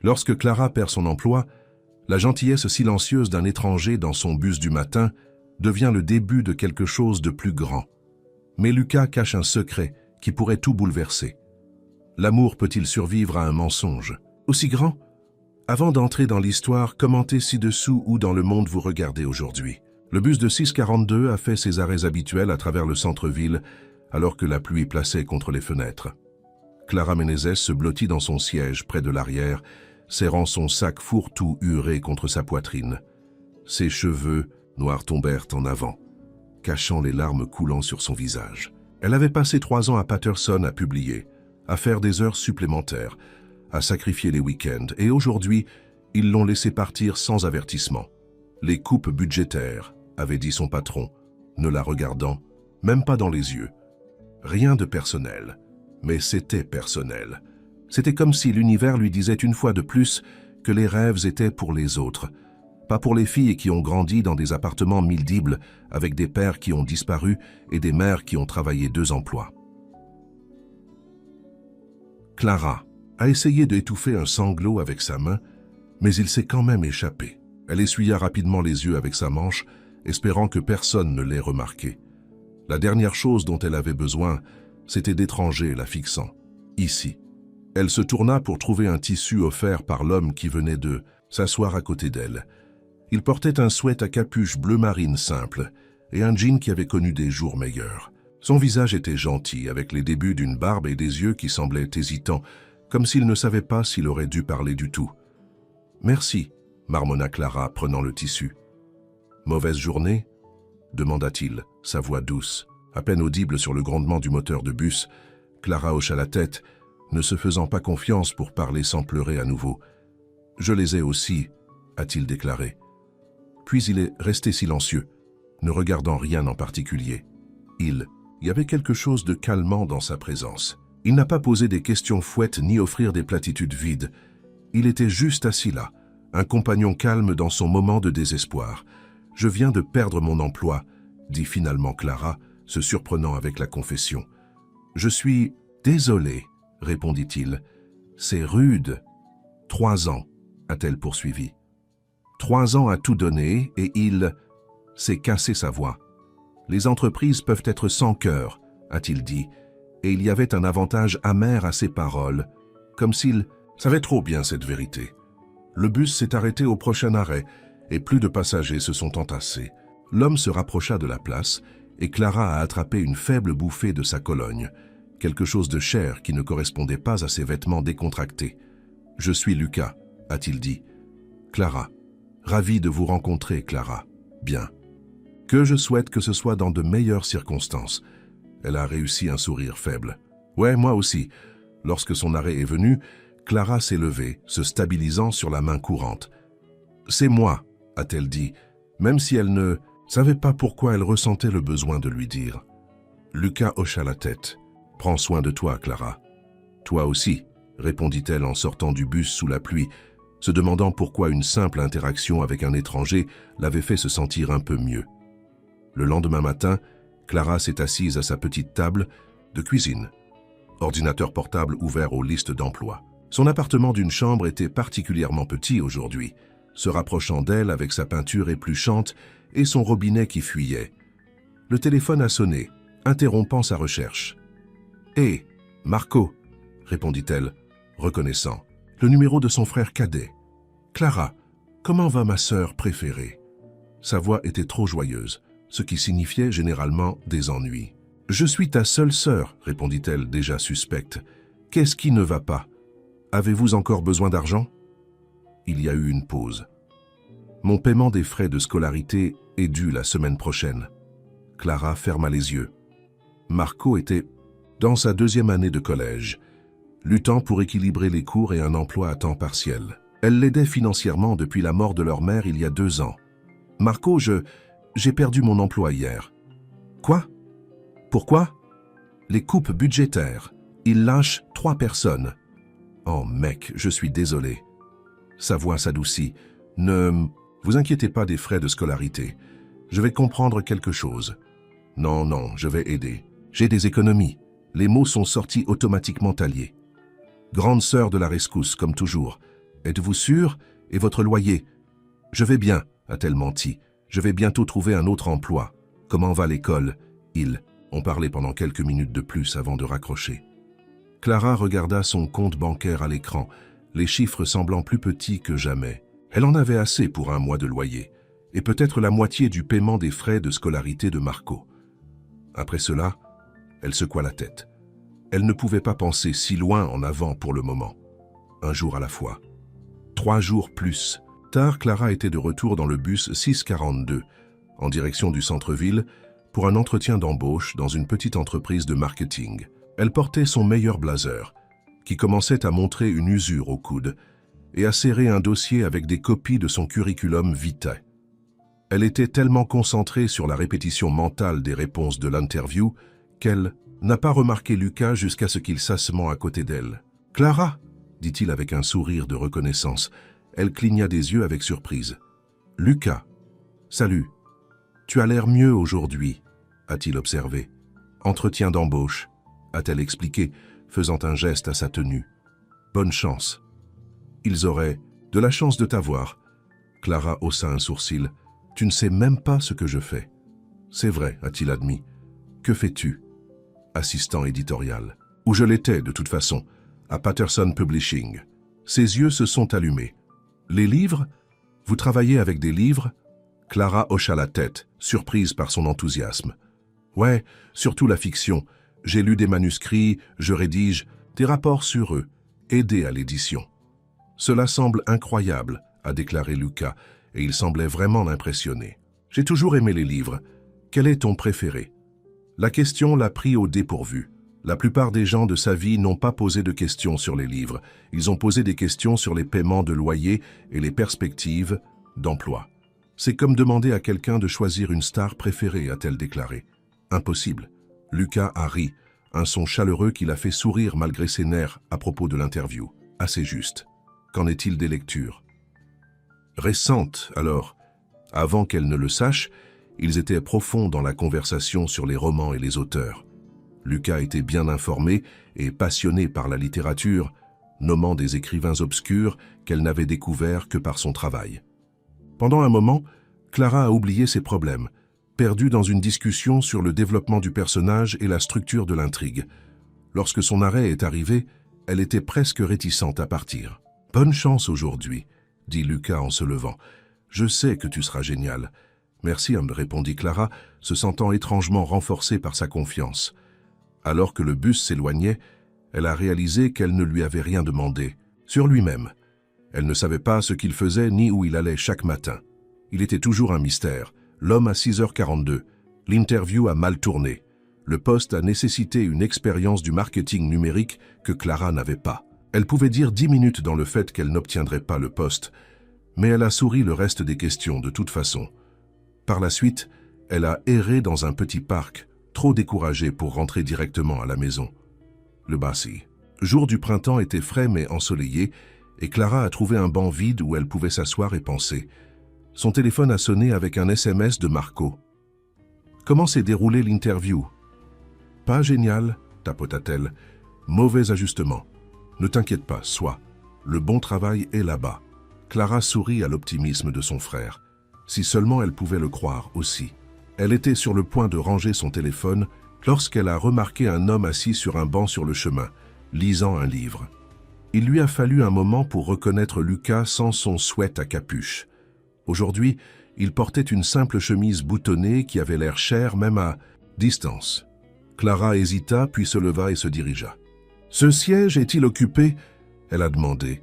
Lorsque Clara perd son emploi, la gentillesse silencieuse d'un étranger dans son bus du matin devient le début de quelque chose de plus grand. Mais Lucas cache un secret qui pourrait tout bouleverser. L'amour peut-il survivre à un mensonge aussi grand? Avant d'entrer dans l'histoire, commentez ci-dessous où dans le monde vous regardez aujourd'hui. Le bus de 642 a fait ses arrêts habituels à travers le centre-ville alors que la pluie plaçait contre les fenêtres. Clara Menezes se blottit dans son siège près de l'arrière, serrant son sac fourre-tout huré contre sa poitrine. Ses cheveux noirs tombèrent en avant, cachant les larmes coulant sur son visage. Elle avait passé 3 ans à Patterson à publier, à faire des heures supplémentaires, à sacrifier les week-ends, et aujourd'hui, ils l'ont laissé partir sans avertissement. Les coupes budgétaires, avait dit son patron, ne la regardant même pas dans les yeux. Rien de personnel, mais c'était personnel. C'était comme si l'univers lui disait une fois de plus que les rêves étaient pour les autres, pas pour les filles qui ont grandi dans des appartements mildibles avec des pères qui ont disparu et des mères qui ont travaillé 2 emplois. Clara a essayé d'étouffer un sanglot avec sa main, mais il s'est quand même échappé. Elle essuya rapidement les yeux avec sa manche, espérant que personne ne l'ait remarqué. La dernière chose dont elle avait besoin, c'était d'étrangers la fixant, ici. Elle se tourna pour trouver un tissu offert par l'homme qui venait de s'asseoir à côté d'elle. Il portait un sweat à capuche bleu marine simple et un jean qui avait connu des jours meilleurs. Son visage était gentil, avec les débuts d'une barbe et des yeux qui semblaient hésitants, comme s'il ne savait pas s'il aurait dû parler du tout. « Merci », marmonna Clara, prenant le tissu. « Mauvaise journée ?» demanda-t-il, sa voix douce. À peine audible sur le grondement du moteur de bus, Clara hocha la tête, ne se faisant pas confiance pour parler sans pleurer à nouveau. « Je les ai aussi », a-t-il déclaré. Puis il est resté silencieux, ne regardant rien en particulier. Il y avait quelque chose de calmant dans sa présence. Il n'a pas posé des questions fouettes ni offrir des platitudes vides. Il était juste assis là, un compagnon calme dans son moment de désespoir. « Je viens de perdre mon emploi », dit finalement Clara, se surprenant avec la confession. « Je suis désolé », répondit-il. « C'est rude. »« 3 ans, a-t-elle poursuivi. 3 ans à tout donner et il s'est cassé sa voix. Les entreprises peuvent être sans cœur, a-t-il dit, et il y avait un avantage amer à ses paroles, comme s'il savait trop bien cette vérité. Le bus s'est arrêté au prochain arrêt et plus de passagers se sont entassés. L'homme se rapprocha de la place et Clara a attrapé une faible bouffée de sa Cologne, quelque chose de cher qui ne correspondait pas à ses vêtements décontractés. « Je suis Lucas », a-t-il dit. « Clara, ravi de vous rencontrer, Clara. Bien. Que je souhaite que ce soit dans de meilleures circonstances. » Elle a réussi un sourire faible. « Ouais, moi aussi. » Lorsque son arrêt est venu, Clara s'est levée, se stabilisant sur la main courante. « C'est moi », a-t-elle dit, même si elle ne savait pas pourquoi elle ressentait le besoin de lui dire. Lucas hocha la tête. « Prends soin de toi, Clara. »« Toi aussi », répondit-elle en sortant du bus sous la pluie, se demandant pourquoi une simple interaction avec un étranger l'avait fait se sentir un peu mieux. Le lendemain matin, Clara s'est assise à sa petite table de cuisine, ordinateur portable ouvert aux listes d'emploi. Son appartement d'une chambre était particulièrement petit aujourd'hui, se rapprochant d'elle avec sa peinture épluchante et son robinet qui fuyait. Le téléphone a sonné, interrompant sa recherche. « Hé, Marco !» répondit-elle, reconnaissant. Le numéro de son frère cadet. « Clara, comment va ma sœur préférée ?» Sa voix était trop joyeuse, ce qui signifiait généralement des ennuis. « Je suis ta seule sœur, » répondit-elle déjà suspecte. « Qu'est-ce qui ne va pas? Avez-vous encore besoin d'argent ?» Il y a eu une pause. « Mon paiement des frais de scolarité est dû la semaine prochaine. » Clara ferma les yeux. Marco était dans sa 2e année de collège, luttant pour équilibrer les cours et un emploi à temps partiel. Elle l'aidait financièrement depuis la mort de leur mère il y a 2 ans. « Marco, j'ai perdu mon emploi hier. »« Quoi? Pourquoi? » ?»« Les coupes budgétaires. Ils lâchent 3 personnes. »« Oh mec, je suis désolé. » Sa voix s'adoucit. « Ne vous inquiétez pas des frais de scolarité. Je vais comprendre quelque chose. »« Non, non, je vais aider. J'ai des économies. » Les mots sont sortis automatiquement alliés. « Grande sœur de la rescousse, comme toujours. Êtes-vous sûr? Et votre loyer? Je vais bien, a-t-elle menti. Je vais bientôt trouver un autre emploi. Comment va l'école? Ils ont parlé pendant quelques minutes de plus avant de raccrocher. Clara regarda son compte bancaire à l'écran, les chiffres semblant plus petits que jamais. Elle en avait assez pour un mois de loyer, et peut-être la moitié du paiement des frais de scolarité de Marco. Après cela, elle secoua la tête. Elle ne pouvait pas penser si loin en avant pour le moment. Un jour à la fois. 3 jours plus. Tard, Clara était de retour dans le bus 642, en direction du centre-ville, pour un entretien d'embauche dans une petite entreprise de marketing. Elle portait son meilleur blazer, qui commençait à montrer une usure au coude, et à serrer un dossier avec des copies de son curriculum vitae. Elle était tellement concentrée sur la répétition mentale des réponses de l'interview qu'elle n'a pas remarqué Lucas jusqu'à ce qu'il s'asseoit à côté d'elle. « Clara !» dit-il avec un sourire de reconnaissance. Elle cligna des yeux avec surprise. « Lucas, salut. Tu as l'air mieux aujourd'hui, a-t-il observé. Entretien d'embauche, a-t-elle expliqué, faisant un geste à sa tenue. Bonne chance. Ils auraient de la chance de t'avoir. Clara haussa un sourcil. Tu ne sais même pas ce que je fais. C'est vrai, a-t-il admis. Que fais-tu? Assistant éditorial. Où je l'étais, de toute façon, à Patterson Publishing. Ses yeux se sont allumés. Les livres? Vous travaillez avec des livres? Clara hocha la tête, surprise par son enthousiasme. Ouais, surtout la fiction. J'ai lu des manuscrits, je rédige des rapports sur eux, aidés à l'édition. Cela semble incroyable, a déclaré Lucas, et il semblait vraiment l'impressionner. J'ai toujours aimé les livres. Quel est ton préféré? La question l'a pris au dépourvu. La plupart des gens de sa vie n'ont pas posé de questions sur les livres. Ils ont posé des questions sur les paiements de loyer et les perspectives d'emploi. C'est comme demander à quelqu'un de choisir une star préférée, a-t-elle déclaré. Impossible. Lucas a ri, un son chaleureux qui l'a fait sourire malgré ses nerfs à propos de l'interview. Assez juste. Qu'en est-il des lectures? Récentes, alors. Avant qu'elle ne le sache, ils étaient profonds dans la conversation sur les romans et les auteurs. Lucas était bien informé et passionné par la littérature, nommant des écrivains obscurs qu'elle n'avait découverts que par son travail. Pendant un moment, Clara a oublié ses problèmes, perdue dans une discussion sur le développement du personnage et la structure de l'intrigue. Lorsque son arrêt est arrivé, elle était presque réticente à partir. « Bonne chance aujourd'hui », dit Lucas en se levant. « Je sais que tu seras génial. »« Merci, » répondit Clara, se sentant étrangement renforcée par sa confiance. Alors que le bus s'éloignait, elle a réalisé qu'elle ne lui avait rien demandé, sur lui-même. Elle ne savait pas ce qu'il faisait ni où il allait chaque matin. Il était toujours un mystère. L'homme à 6h42. L'interview a mal tourné. Le poste a nécessité une expérience du marketing numérique que Clara n'avait pas. Elle pouvait dire 10 minutes dans le fait qu'elle n'obtiendrait pas le poste, mais elle a souri le reste des questions de toute façon. Par la suite, elle a erré dans un petit parc, trop découragée pour rentrer directement à la maison. Le Bassi. Jour du printemps était frais mais ensoleillé, et Clara a trouvé un banc vide où elle pouvait s'asseoir et penser. Son téléphone a sonné avec un SMS de Marco. « Comment s'est déroulée l'interview ?»« Pas génial, tapota-t-elle. Mauvais ajustement. Ne t'inquiète pas, sois. Le bon travail est là-bas. » Clara sourit à l'optimisme de son frère. Si seulement elle pouvait le croire aussi. Elle était sur le point de ranger son téléphone lorsqu'elle a remarqué un homme assis sur un banc sur le chemin, lisant un livre. Il lui a fallu un moment pour reconnaître Lucas sans son sweat à capuche. Aujourd'hui, il portait une simple chemise boutonnée qui avait l'air chère même à distance. Clara hésita puis se leva et se dirigea. « Ce siège est-il occupé ?» elle a demandé.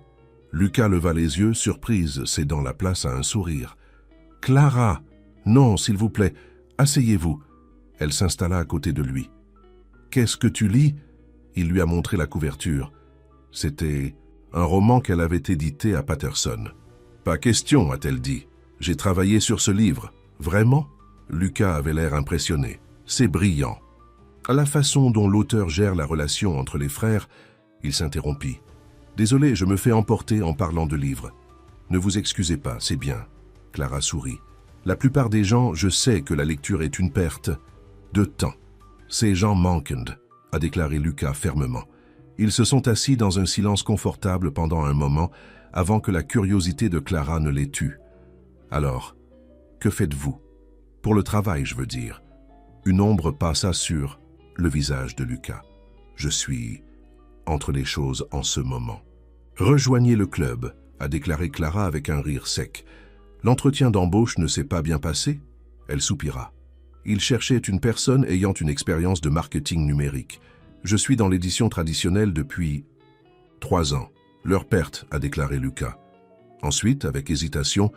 Lucas leva les yeux, surprise, cédant la place à un sourire. « Clara, non, s'il vous plaît, asseyez-vous. » Elle s'installa à côté de lui. « Qu'est-ce que tu lis ?» Il lui a montré la couverture. C'était un roman qu'elle avait édité à Patterson. « Pas question, a-t-elle dit. J'ai travaillé sur ce livre. Vraiment ?» Lucas avait l'air impressionné. « C'est brillant. » À la façon dont l'auteur gère la relation entre les frères, il s'interrompit. « Désolé, je me fais emporter en parlant de livres. Ne vous excusez pas, c'est bien. » Clara sourit. « La plupart des gens, je sais que la lecture est une perte de temps. Ces gens manquent, » a déclaré Lucas fermement. Ils se sont assis dans un silence confortable pendant un moment, avant que la curiosité de Clara ne les tue. Alors, que faites-vous? Pour le travail, je veux dire. Une ombre passa sur le visage de Lucas. Je suis entre les choses en ce moment. Rejoignez le club, a déclaré Clara avec un rire sec. L'entretien d'embauche ne s'est pas bien passé? Elle soupira. Il cherchait une personne ayant une expérience de marketing numérique. Je suis dans l'édition traditionnelle depuis 3 ans. Leur perte, a déclaré Lucas. Ensuite, avec hésitation,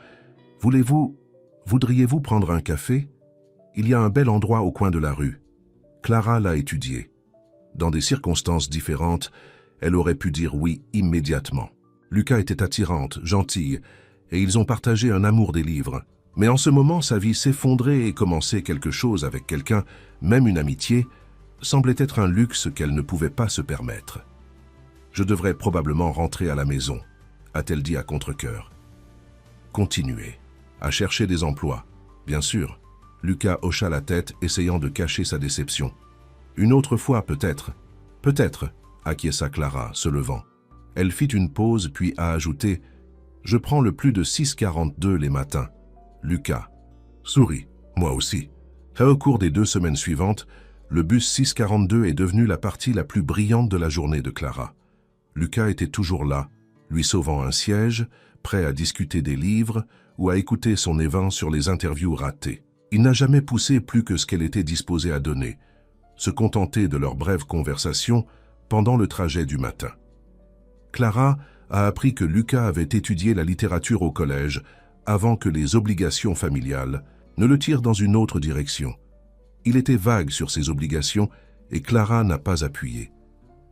voudriez-vous prendre un café? Il y a un bel endroit au coin de la rue. Clara l'a étudié. Dans des circonstances différentes, elle aurait pu dire oui immédiatement. Lucas était attirante, gentille, et ils ont partagé un amour des livres. Mais en ce moment, sa vie s'effondrait et commencer quelque chose avec quelqu'un, même une amitié, semblait être un luxe qu'elle ne pouvait pas se permettre. « Je devrais probablement rentrer à la maison », a-t-elle dit à contre-cœur. « Continuez à chercher des emplois, bien sûr. » Lucas hocha la tête, essayant de cacher sa déception. « Une autre fois, peut-être. »« Peut-être », acquiesça Clara, se levant. Elle fit une pause, puis a ajouté « Je prends le plus de 6,42 les matins. » Lucas sourit. « Moi aussi. » Au cours des 2 semaines suivantes, le bus 642 est devenu la partie la plus brillante de la journée de Clara. Lucas était toujours là, lui sauvant un siège, prêt à discuter des livres ou à écouter son évent sur les interviews ratées. Il n'a jamais poussé plus que ce qu'elle était disposée à donner, se contenter de leur brève conversation pendant le trajet du matin. Clara a appris que Lucas avait étudié la littérature au collège avant que les obligations familiales ne le tirent dans une autre direction. Il était vague sur ses obligations et Clara n'a pas appuyé.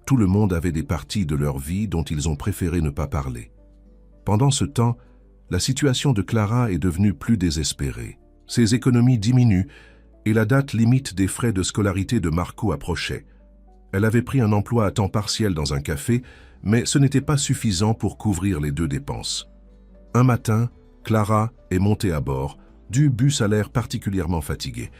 Tout le monde avait des parties de leur vie dont ils ont préféré ne pas parler. Pendant ce temps, la situation de Clara est devenue plus désespérée. Ses économies diminuent et la date limite des frais de scolarité de Marco approchait. Elle avait pris un emploi à temps partiel dans un café, mais ce n'était pas suffisant pour couvrir les 2 dépenses. Un matin, Clara est montée à bord du bus à l'air particulièrement fatigué.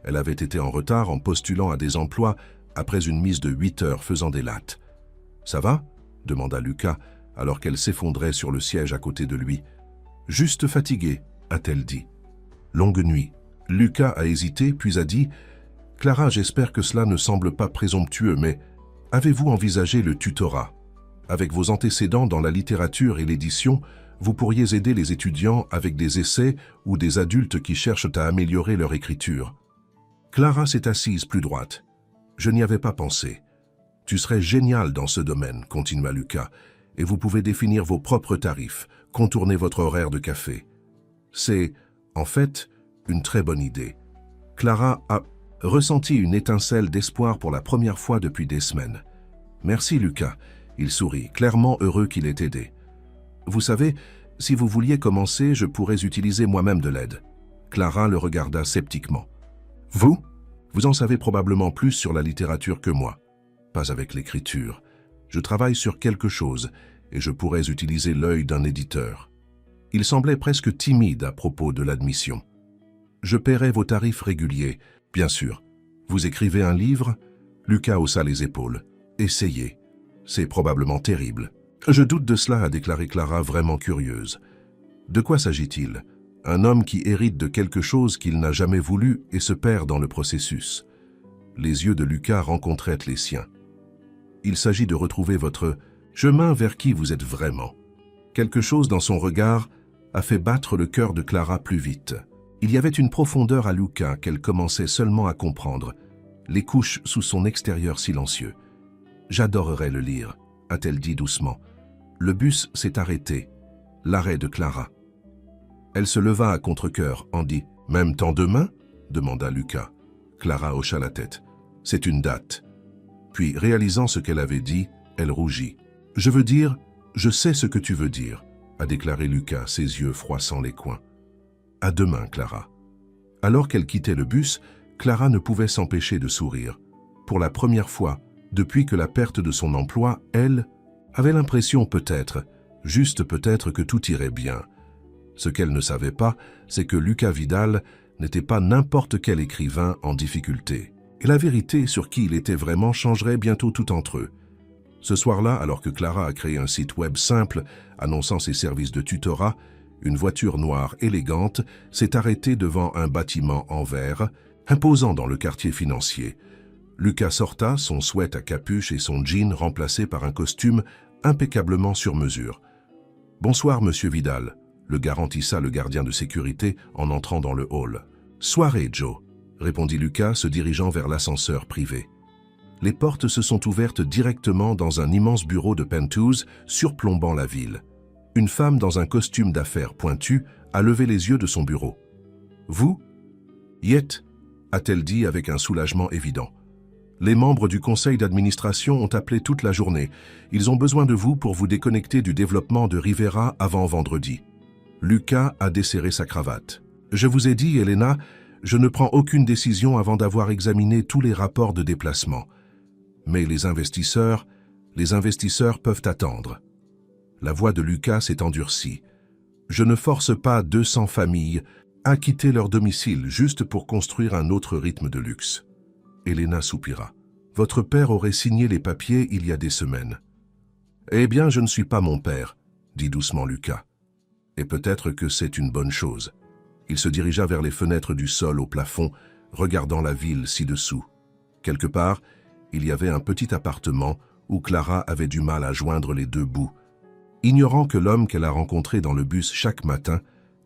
Elle avait été en retard en postulant à des emplois après une mise de 8 heures faisant des lattes. « Ça va ?» demanda Lucas alors qu'elle s'effondrait sur le siège à côté de lui. « Juste fatiguée » a-t-elle dit. « Longue nuit. » Lucas a hésité puis a dit « Clara, j'espère que cela ne semble pas présomptueux, mais avez-vous envisagé le tutorat? Avec vos antécédents dans la littérature et l'édition, vous pourriez aider les étudiants avec des essais ou des adultes qui cherchent à améliorer leur écriture. » Clara s'est assise plus droite. « Je n'y avais pas pensé. Tu serais génial dans ce domaine, continua Lucas, et vous pouvez définir vos propres tarifs, contourner votre horaire de café. C'est, en fait, une très bonne idée. » Clara a ressenti une étincelle d'espoir pour la première fois depuis des semaines. « Merci Lucas. » Il sourit, clairement heureux qu'il ait aidé. « Vous savez, si vous vouliez commencer, je pourrais utiliser moi-même de l'aide. » Clara le regarda sceptiquement. « Vous? Vous en savez probablement plus sur la littérature que moi. Pas avec l'écriture. Je travaille sur quelque chose et je pourrais utiliser l'œil d'un éditeur. » Il semblait presque timide à propos de l'admission. « Je paierai vos tarifs réguliers, bien sûr. Vous écrivez un livre ?» Lucas haussa les épaules. « Essayez. C'est probablement terrible. »« Je doute de cela, » a déclaré Clara, vraiment curieuse. « De quoi s'agit-il ? Un homme qui hérite de quelque chose qu'il n'a jamais voulu et se perd dans le processus. » Les yeux de Lucas rencontraient les siens. « Il s'agit de retrouver votre chemin vers qui vous êtes vraiment. » Quelque chose dans son regard a fait battre le cœur de Clara plus vite. Il y avait une profondeur à Lucas qu'elle commençait seulement à comprendre, les couches sous son extérieur silencieux. « J'adorerais le lire », a-t-elle dit doucement. Le bus s'est arrêté. L'arrêt de Clara. Elle se leva à contre-cœur en dit « Même temps demain ?» demanda Lucas. Clara hocha la tête. « C'est une date. » Puis, réalisant ce qu'elle avait dit, elle rougit. « Je veux dire, je sais ce que tu veux dire », a déclaré Lucas, ses yeux froissant les coins. « À demain, Clara. » Alors qu'elle quittait le bus, Clara ne pouvait s'empêcher de sourire. Pour la première fois, depuis que la perte de son emploi, elle avait l'impression peut-être, juste peut-être que tout irait bien. Ce qu'elle ne savait pas, c'est que Lucas Vidal n'était pas n'importe quel écrivain en difficulté. Et la vérité sur qui il était vraiment changerait bientôt tout entre eux. Ce soir-là, alors que Clara a créé un site web simple annonçant ses services de tutorat, une voiture noire élégante s'est arrêtée devant un bâtiment en verre, imposant dans le quartier financier. Lucas sorta, son sweat à capuche et son jean remplacé par un costume impeccablement sur mesure. « Bonsoir, monsieur Vidal », le garantissa le gardien de sécurité en entrant dans le hall. « Soirée, Joe », répondit Lucas, se dirigeant vers l'ascenseur privé. Les portes se sont ouvertes directement dans un immense bureau de penthouse surplombant la ville. Une femme dans un costume d'affaires pointu a levé les yeux de son bureau. « Vous ?»« Yet », a-t-elle dit avec un soulagement évident. « Les membres du conseil d'administration ont appelé toute la journée. Ils ont besoin de vous pour vous déconnecter du développement de Rivera avant vendredi. » Lucas a desserré sa cravate. « Je vous ai dit, Elena, je ne prends aucune décision avant d'avoir examiné tous les rapports de déplacement. Mais les investisseurs peuvent attendre. » La voix de Lucas s'est endurcie. « Je ne force pas 200 familles à quitter leur domicile juste pour construire un autre rythme de luxe. » Elena soupira. « Votre père aurait signé les papiers il y a des semaines. »« Eh bien, je ne suis pas mon père, » dit doucement Lucas. « Et peut-être que c'est une bonne chose. » Il se dirigea vers les fenêtres du sol au plafond, regardant la ville ci-dessous. Quelque part, il y avait un petit appartement où Clara avait du mal à joindre les deux bouts, ignorant que l'homme qu'elle a rencontré dans le bus chaque matin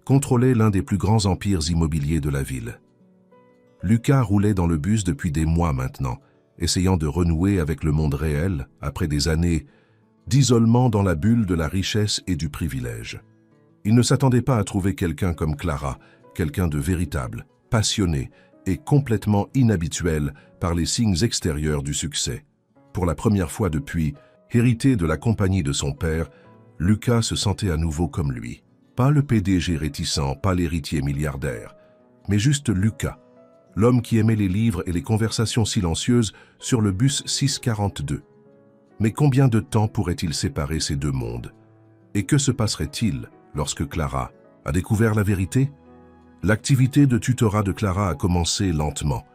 contrôlait l'un des plus grands empires immobiliers de la ville. Lucas roulait dans le bus depuis des mois maintenant, essayant de renouer avec le monde réel après des années d'isolement dans la bulle de la richesse et du privilège. Il ne s'attendait pas à trouver quelqu'un comme Clara, quelqu'un de véritable, passionné et complètement inhabituel par les signes extérieurs du succès. Pour la première fois depuis, hérité de la compagnie de son père, Lucas se sentait à nouveau comme lui. Pas le PDG réticent, pas l'héritier milliardaire, mais juste Lucas, l'homme qui aimait les livres et les conversations silencieuses sur le bus 642. Mais combien de temps pourrait-il séparer ces deux mondes? Et que se passerait-il lorsque Clara a découvert la vérité? L'activité de tutorat de Clara a commencé lentement.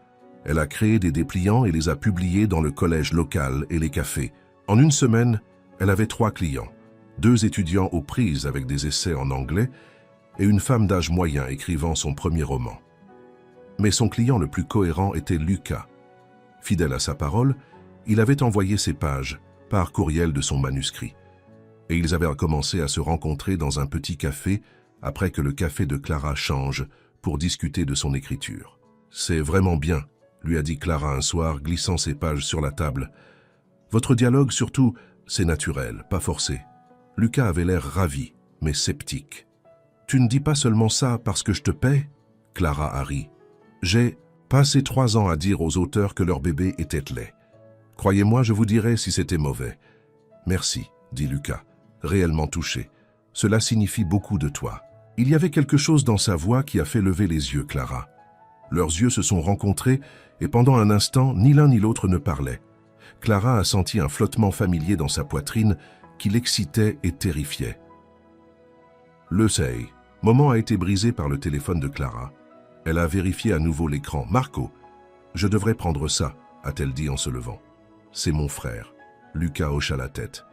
Elle a créé des dépliants et les a publiés dans le collège local et les cafés. En une semaine, elle avait 3 clients, 2 étudiants aux prises avec des essais en anglais et une femme d'âge moyen écrivant son premier roman. Mais son client le plus cohérent était Lucas. Fidèle à sa parole, il avait envoyé ses pages par courriel de son manuscrit. Et ils avaient commencé à se rencontrer dans un petit café après que le café de Clara change pour discuter de son écriture. « C'est vraiment bien », lui a dit Clara un soir, glissant ses pages sur la table. « Votre dialogue, surtout, c'est naturel, pas forcé. » Lucas avait l'air ravi, mais sceptique. « Tu ne dis pas seulement ça parce que je te paie ?» Clara a ri. « J'ai passé 3 ans à dire aux auteurs que leur bébé était laid. Croyez-moi, je vous dirai si c'était mauvais. »« Merci, » dit Lucas, réellement touché. « Cela signifie beaucoup de toi. » Il y avait quelque chose dans sa voix qui a fait lever les yeux Clara. Leurs yeux se sont rencontrés et pendant un instant, ni l'un ni l'autre ne parlait. Clara a senti un flottement familier dans sa poitrine qui l'excitait et terrifiait. Le moment a été brisé par le téléphone de Clara. Elle a vérifié à nouveau l'écran. « Marco, je devrais prendre ça », a-t-elle dit en se levant. « C'est mon frère. » Lucas hocha la tête.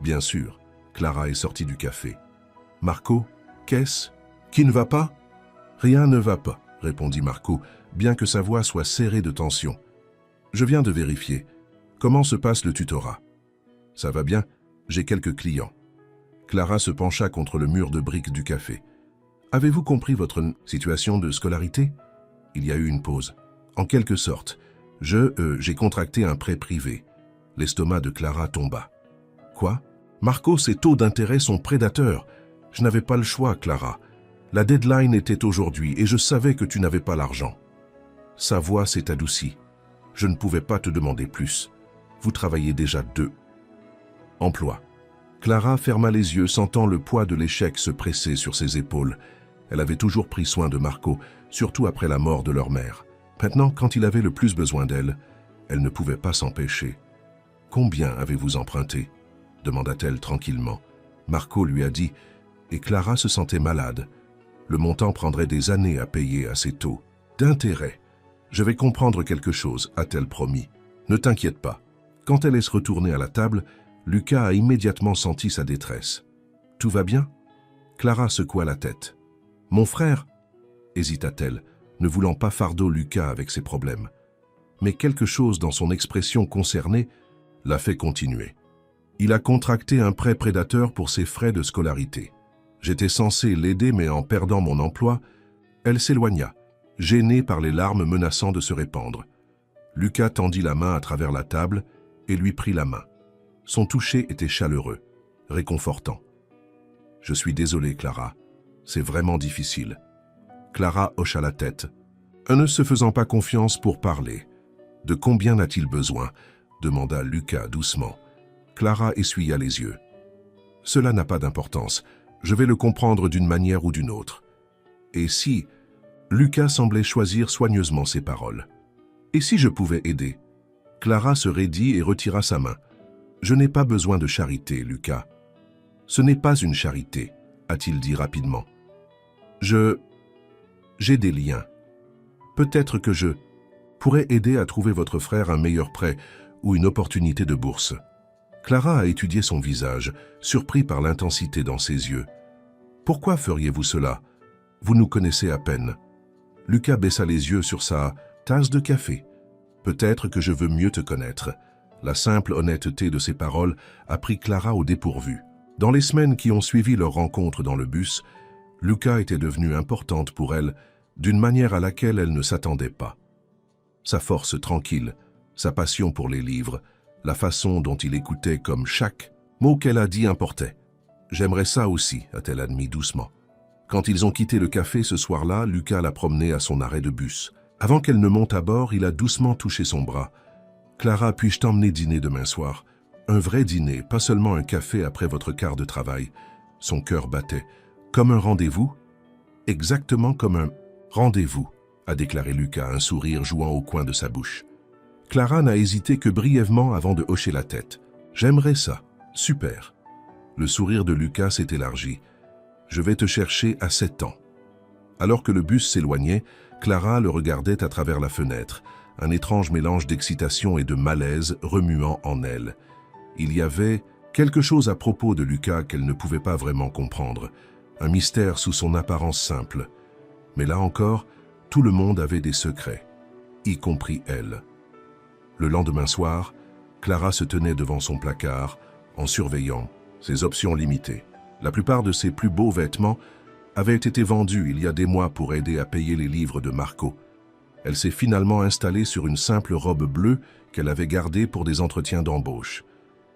Bien sûr, Clara est sortie du café. « Marco, qu'est-ce qui ne va pas ?»« Rien ne va pas, » répondit Marco, bien que sa voix soit serrée de tension. « Je viens de vérifier. Comment se passe le tutorat ?»« Ça va bien, j'ai quelques clients. » Clara se pencha contre le mur de briques du café. « Avez-vous compris votre situation de scolarité ?» Il y a eu une pause. « En quelque sorte, j'ai contracté un prêt privé. » L'estomac de Clara tomba. « Quoi ? Marco, ses taux d'intérêt sont prédateurs. Je n'avais pas le choix, Clara. La deadline était aujourd'hui et je savais que tu n'avais pas l'argent. » Sa voix s'est adoucie. « Je ne pouvais pas te demander plus. Vous travaillez déjà 2. » Emploi. Clara ferma les yeux, sentant le poids de l'échec se presser sur ses épaules. Elle avait toujours pris soin de Marco, surtout après la mort de leur mère. Maintenant, quand il avait le plus besoin d'elle, elle ne pouvait pas s'empêcher. « Combien avez-vous emprunté ?» demanda-t-elle tranquillement. Marco lui a dit, et Clara se sentait malade. Le montant prendrait des années à payer à ses taux. D'intérêt. « Je vais comprendre quelque chose, a-t-elle promis. Ne t'inquiète pas. » Quand elle est retournée à la table, Lucas a immédiatement senti sa détresse. « Tout va bien ?» Clara secoua la tête. « Mon frère ?» hésita-t-elle, ne voulant pas fardeau Lucas avec ses problèmes. Mais quelque chose dans son expression concernée l'a fait continuer. « Il a contracté un prêt prédateur pour ses frais de scolarité. J'étais censé l'aider, mais en perdant mon emploi, elle s'éloigna, gênée par les larmes menaçant de se répandre. Lucas tendit la main à travers la table et lui prit la main. Son toucher était chaleureux, réconfortant. « Je suis désolé, Clara. C'est vraiment difficile. » Clara hocha la tête, ne se faisant pas confiance pour parler. « De combien a-t-il besoin ?» demanda Lucas doucement. Clara essuya les yeux. « Cela n'a pas d'importance. Je vais le comprendre d'une manière ou d'une autre. » Et si... Lucas semblait choisir soigneusement ses paroles. « Et si je pouvais aider ?» Clara se raidit et retira sa main. « Je n'ai pas besoin de charité, Lucas. »« Ce n'est pas une charité, » a-t-il dit rapidement. « J'ai des liens. Peut-être que je pourrais aider à trouver votre frère un meilleur prêt ou une opportunité de bourse. » Clara a étudié son visage, surpris par l'intensité dans ses yeux. « Pourquoi feriez-vous cela? Vous nous connaissez à peine. » Lucas baissa les yeux sur sa tasse de café. « Peut-être que je veux mieux te connaître. » La simple honnêteté de ses paroles a pris Clara au dépourvu. Dans les semaines qui ont suivi leur rencontre dans le bus, Lucas était devenu importante pour elle d'une manière à laquelle elle ne s'attendait pas. Sa force tranquille, sa passion pour les livres, la façon dont il écoutait comme chaque mot qu'elle a dit importait. « J'aimerais ça aussi », a-t-elle admis doucement. Quand ils ont quitté le café ce soir-là, Lucas l'a promenée à son arrêt de bus. Avant qu'elle ne monte à bord, il a doucement touché son bras. « Clara, puis-je t'emmener dîner demain soir? Un vrai dîner, pas seulement un café après votre quart de travail. » Son cœur battait. « Comme un rendez-vous ?»« Exactement comme un rendez-vous », a déclaré Lucas, un sourire jouant au coin de sa bouche. Clara n'a hésité que brièvement avant de hocher la tête. « J'aimerais ça. Super. » Le sourire de Lucas s'est élargi. « Je vais te chercher à 7 ans. » Alors que le bus s'éloignait, Clara le regardait à travers la fenêtre, un étrange mélange d'excitation et de malaise remuant en elle. Il y avait quelque chose à propos de Lucas qu'elle ne pouvait pas vraiment comprendre, un mystère sous son apparence simple. Mais là encore, tout le monde avait des secrets, y compris elle. Le lendemain soir, Clara se tenait devant son placard, en surveillant ses options limitées. La plupart de ses plus beaux vêtements avaient été vendus il y a des mois pour aider à payer les livres de Marco. Elle s'est finalement installée sur une simple robe bleue qu'elle avait gardée pour des entretiens d'embauche.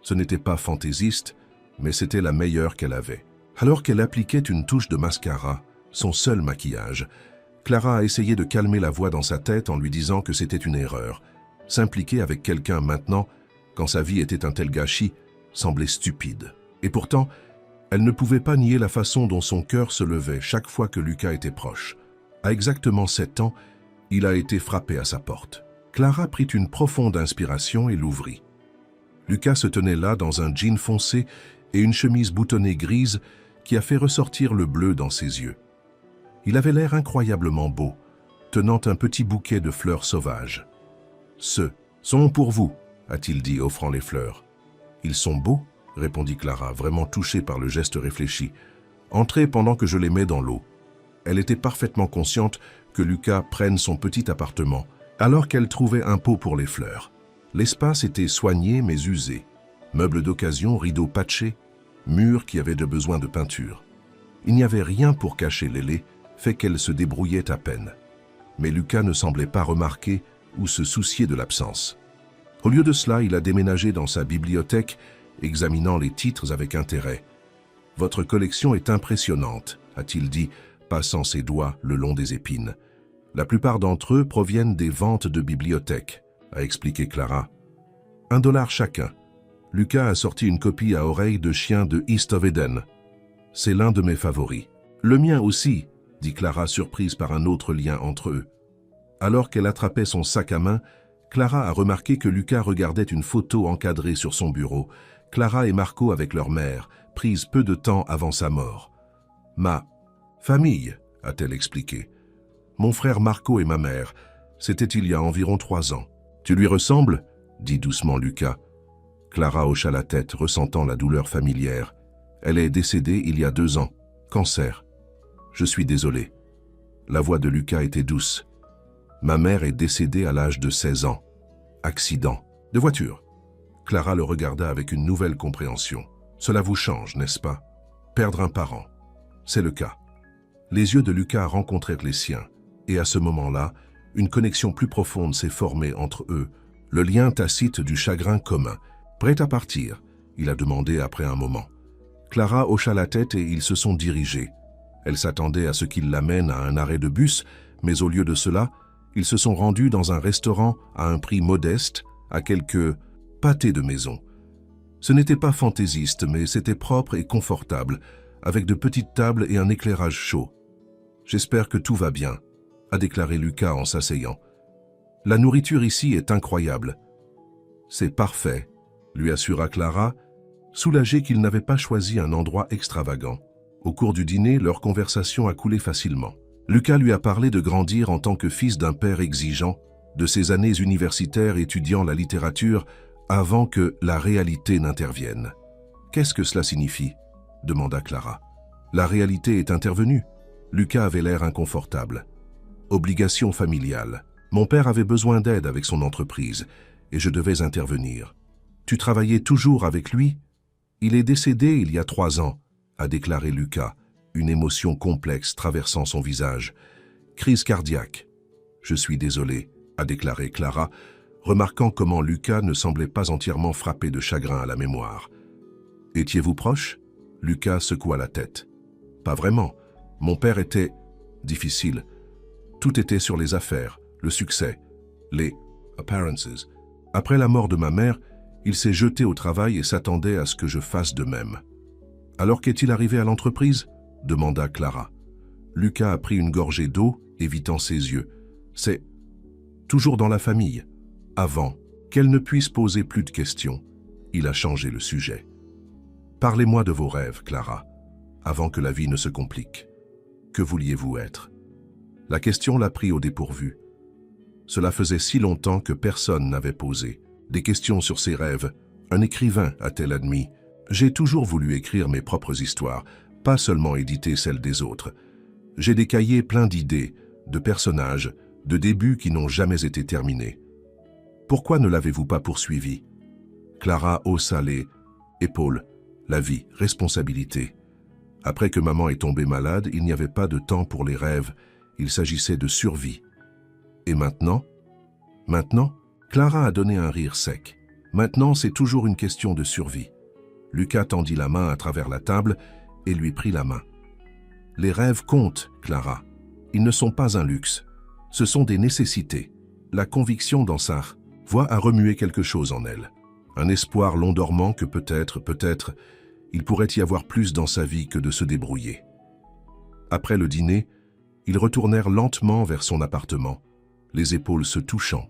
Ce n'était pas fantaisiste, mais c'était la meilleure qu'elle avait. Alors qu'elle appliquait une touche de mascara, son seul maquillage, Clara a essayé de calmer la voix dans sa tête en lui disant que c'était une erreur. S'impliquer avec quelqu'un maintenant, quand sa vie était un tel gâchis, semblait stupide. Et pourtant, elle ne pouvait pas nier la façon dont son cœur se levait chaque fois que Lucas était proche. À exactement 7 ans, il a été frappé à sa porte. Clara prit une profonde inspiration et l'ouvrit. Lucas se tenait là dans un jean foncé et une chemise boutonnée grise qui a fait ressortir le bleu dans ses yeux. Il avait l'air incroyablement beau, tenant un petit bouquet de fleurs sauvages. « Ce sont pour vous », a-t-il dit, offrant les fleurs. « Ils sont beaux ?» répondit Clara, vraiment touchée par le geste réfléchi. « Entrez pendant que je les mets dans l'eau. » Elle était parfaitement consciente que Lucas prenne son petit appartement, alors qu'elle trouvait un pot pour les fleurs. L'espace était soigné mais usé. Meubles d'occasion, rideaux patchés, murs qui avaient besoin de peinture. Il n'y avait rien pour cacher Lélé, fait qu'elle se débrouillait à peine. Mais Lucas ne semblait pas remarquer ou se soucier de l'absence. Au lieu de cela, il a déménagé dans sa bibliothèque, examinant les titres avec intérêt. « Votre collection est impressionnante », a-t-il dit, passant ses doigts le long des épines. « La plupart d'entre eux proviennent des ventes de bibliothèques », a expliqué Clara. « $1 chacun. » Lucas a sorti une copie à oreille de chien de East of Eden. « C'est l'un de mes favoris. »« Le mien aussi », dit Clara, surprise par un autre lien entre eux. Alors qu'elle attrapait son sac à main, Clara a remarqué que Lucas regardait une photo encadrée sur son bureau. Clara et Marco avec leur mère, prise peu de temps avant sa mort. « Ma famille », a-t-elle expliqué. « Mon frère Marco et ma mère, c'était il y a environ 3 ans. »« Tu lui ressembles ?» dit doucement Lucas. Clara hocha la tête, ressentant la douleur familière. Elle est décédée il y a 2 ans. Cancer. Je suis désolé. La voix de Lucas était douce. Ma mère est décédée à l'âge de 16 ans. Accident. De voiture. Clara le regarda avec une nouvelle compréhension. Cela vous change, n'est-ce pas? Perdre un parent. C'est le cas. Les yeux de Lucas rencontrèrent les siens, et à ce moment-là, une connexion plus profonde s'est formée entre eux, le lien tacite du chagrin commun. Prêt à partir, il a demandé après un moment. Clara hocha la tête et ils se sont dirigés. Elle s'attendait à ce qu'il l'amène à un arrêt de bus, mais au lieu de cela, ils se sont rendus dans un restaurant à un prix modeste, à quelques pâtés de maison. Ce n'était pas fantaisiste, mais c'était propre et confortable, avec de petites tables et un éclairage chaud. « J'espère que tout va bien », a déclaré Lucas en s'asseyant. « La nourriture ici est incroyable. »« C'est parfait », lui assura Clara, soulagée qu'il n'avait pas choisi un endroit extravagant. Au cours du dîner, leur conversation a coulé facilement. Lucas lui a parlé de grandir en tant que fils d'un père exigeant, de ses années universitaires étudiant la littérature avant que la réalité n'intervienne. « Qu'est-ce que cela signifie ?» demanda Clara. « La réalité est intervenue. » Lucas avait l'air inconfortable. « Obligation familiale. Mon père avait besoin d'aide avec son entreprise et je devais intervenir. »« Tu travaillais toujours avec lui ?»« Il est décédé il y a 3 ans, » a déclaré Lucas, une émotion complexe traversant son visage. « Crise cardiaque. »« Je suis désolé, » a déclaré Clara, remarquant comment Lucas ne semblait pas entièrement frappé de chagrin à la mémoire. « Étiez-vous proche ?» Lucas secoua la tête. « Pas vraiment. Mon père était difficile. Tout était sur les affaires, le succès, les appearances. Après la mort de ma mère, il s'est jeté au travail et s'attendait à ce que je fasse de même. »« Alors qu'est-il arrivé à l'entreprise ?» demanda Clara. Lucas a pris une gorgée d'eau, évitant ses yeux. « C'est toujours dans la famille. » Avant qu'elle ne puisse poser plus de questions, il a changé le sujet. « Parlez-moi de vos rêves, Clara, avant que la vie ne se complique. Que vouliez-vous être ?» La question l'a pris au dépourvu. Cela faisait si longtemps que personne n'avait posé des questions sur ses rêves. Un écrivain, a-t-elle admis. J'ai toujours voulu écrire mes propres histoires, pas seulement éditer celles des autres. J'ai des cahiers pleins d'idées, de personnages, de débuts qui n'ont jamais été terminés. Pourquoi ne l'avez-vous pas poursuivi? Clara haussa les épaules. La vie, responsabilité. Après que maman est tombée malade, il n'y avait pas de temps pour les rêves. Il s'agissait de survie. Et maintenant? Maintenant? Clara a donné un rire sec. Maintenant, c'est toujours une question de survie. Lucas tendit la main à travers la table et lui prit la main. Les rêves comptent, Clara. Ils ne sont pas un luxe. Ce sont des nécessités. La conviction dans sa voix a remué quelque chose en elle. Un espoir long dormant que peut-être, il pourrait y avoir plus dans sa vie que de se débrouiller. Après le dîner, ils retournèrent lentement vers son appartement, les épaules se touchant,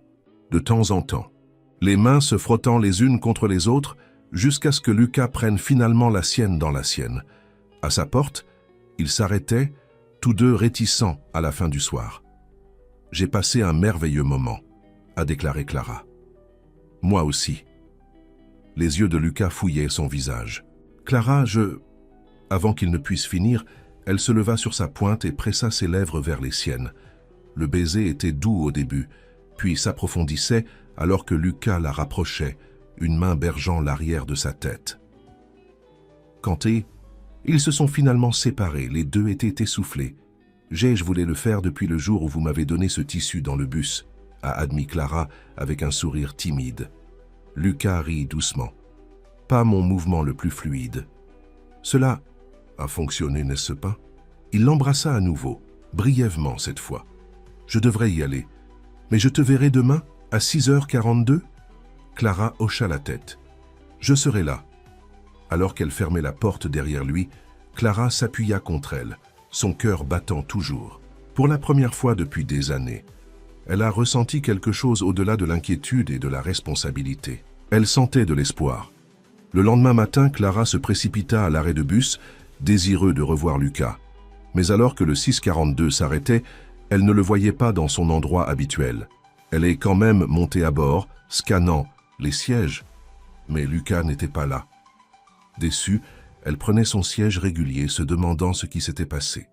de temps en temps, les mains se frottant les unes contre les autres, jusqu'à ce que Lucas prenne finalement la sienne dans la sienne. À sa porte, ils s'arrêtaient, tous deux réticents à la fin du soir. « J'ai passé un merveilleux moment », a déclaré Clara. « Moi aussi. » Les yeux de Lucas fouillaient son visage. « Clara, Avant qu'il ne puisse finir, elle se leva sur sa pointe et pressa ses lèvres vers les siennes. Le baiser était doux au début, puis s'approfondissait alors que Lucas la rapprochait, une main bergeant l'arrière de sa tête. Quand ils se sont finalement séparés, les deux étaient essoufflés. « Je voulais le faire depuis le jour où vous m'avez donné ce tissu dans le bus », a admis Clara avec un sourire timide. Lucas rit doucement. « Pas mon mouvement le plus fluide. » Cela a fonctionné, n'est-ce pas? Il l'embrassa à nouveau, brièvement cette fois. « Je devrais y aller. Mais je te verrai demain, à 6h42 ?» Clara hocha la tête. « Je serai là. » Alors qu'elle fermait la porte derrière lui, Clara s'appuya contre elle, son cœur battant toujours. Pour la première fois depuis des années, elle a ressenti quelque chose au-delà de l'inquiétude et de la responsabilité. Elle sentait de l'espoir. Le lendemain matin, Clara se précipita à l'arrêt de bus, désireux de revoir Lucas. Mais alors que le 642 s'arrêtait, elle ne le voyait pas dans son endroit habituel. Elle est quand même montée à bord, scannant les sièges. Mais Lucas n'était pas là. Déçue, elle prenait son siège régulier, se demandant ce qui s'était passé.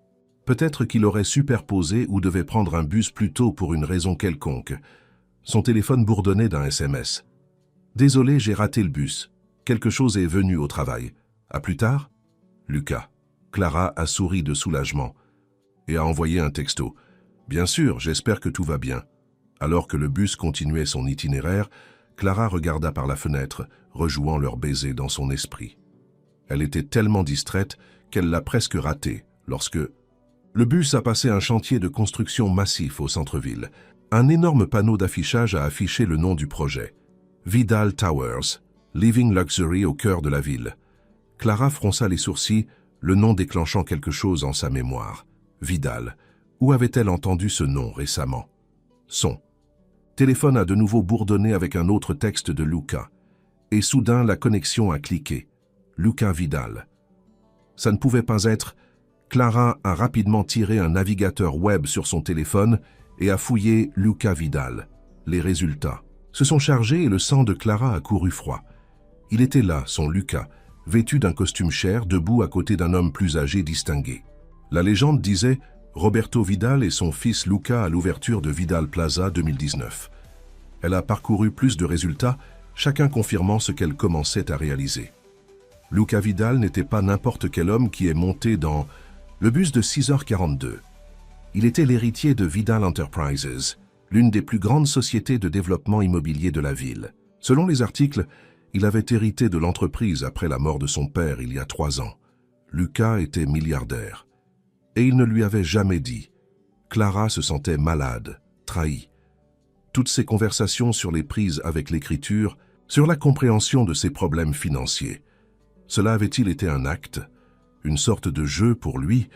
Peut-être qu'il aurait superposé ou devait prendre un bus plus tôt pour une raison quelconque. Son téléphone bourdonnait d'un SMS. « Désolé, j'ai raté le bus. Quelque chose est venu au travail. À plus tard ?» Lucas. Clara a souri de soulagement et a envoyé un texto. « Bien sûr, j'espère que tout va bien. » Alors que le bus continuait son itinéraire, Clara regarda par la fenêtre, rejouant leur baiser dans son esprit. Elle était tellement distraite qu'elle l'a presque raté lorsque le bus a passé un chantier de construction massif au centre-ville. Un énorme panneau d'affichage a affiché le nom du projet. Vidal Towers, Living Luxury au cœur de la ville. Clara fronça les sourcils, le nom déclenchant quelque chose en sa mémoire. Vidal. Où avait-elle entendu ce nom récemment? Son téléphone a de nouveau bourdonné avec un autre texte de Lucas. Et soudain, la connexion a cliqué. Lucas Vidal. Ça ne pouvait pas être. Clara a rapidement tiré un navigateur web sur son téléphone et a fouillé Lucas Vidal. Les résultats se sont chargés et le sang de Clara a couru froid. Il était là, son Lucas, vêtu d'un costume cher, debout à côté d'un homme plus âgé distingué. La légende disait Roberto Vidal et son fils Lucas à l'ouverture de Vidal Plaza 2019. Elle a parcouru plus de résultats, chacun confirmant ce qu'elle commençait à réaliser. Lucas Vidal n'était pas n'importe quel homme qui est monté dans le bus de 6h42. Il était l'héritier de Vidal Enterprises, l'une des plus grandes sociétés de développement immobilier de la ville. Selon les articles, il avait hérité de l'entreprise après la mort de son père il y a 3 ans. Lucas était milliardaire. Et il ne lui avait jamais dit. Clara se sentait malade, trahie. Toutes ces conversations sur les prises avec l'écriture, sur la compréhension de ses problèmes financiers. Cela avait-il été un acte, une sorte de jeu pour lui?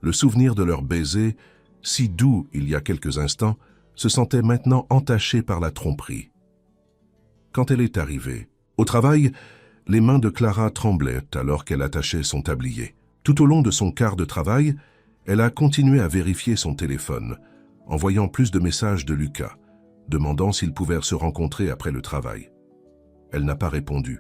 Le souvenir de leur baiser, si doux il y a quelques instants, se sentait maintenant entaché par la tromperie. Quand elle est arrivée, au travail, les mains de Clara tremblaient alors qu'elle attachait son tablier. Tout au long de son quart de travail, elle a continué à vérifier son téléphone, envoyant plus de messages de Lucas, demandant s'ils pouvaient se rencontrer après le travail. Elle n'a pas répondu.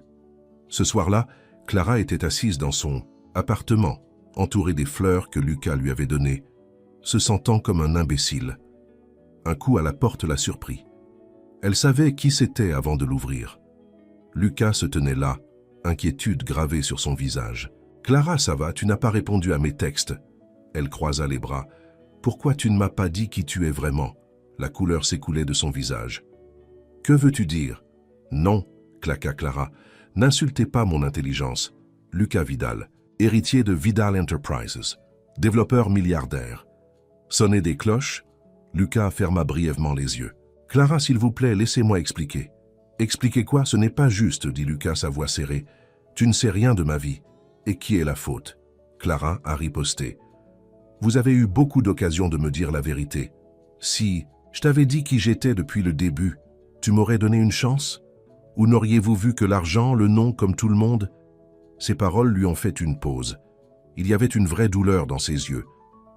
Ce soir-là, Clara était assise dans son appartement, entourée des fleurs que Lucas lui avait données, se sentant comme un imbécile. Un coup à la porte la surprit. Elle savait qui c'était avant de l'ouvrir. Lucas se tenait là, inquiétude gravée sur son visage. « Clara, ça va, tu n'as pas répondu à mes textes. » Elle croisa les bras. « Pourquoi tu ne m'as pas dit qui tu es vraiment ?» La couleur s'écoulait de son visage. « Que veux-tu dire ?»« Non, » claqua Clara. « N'insultez pas mon intelligence. Lucas Vidal, héritier de Vidal Enterprises, développeur milliardaire. » Sonnaient des cloches. Lucas ferma brièvement les yeux. « Clara, s'il vous plaît, laissez-moi expliquer. »« Expliquer quoi? Ce n'est pas juste, » dit Lucas, sa voix serrée. « Tu ne sais rien de ma vie. Et qui est la faute ?» Clara a riposté. « Vous avez eu beaucoup d'occasions de me dire la vérité. Si je t'avais dit qui j'étais depuis le début, tu m'aurais donné une chance? Ou n'auriez-vous vu que l'argent, le nom, comme tout le monde ?» Ses paroles lui ont fait une pause. Il y avait une vraie douleur dans ses yeux,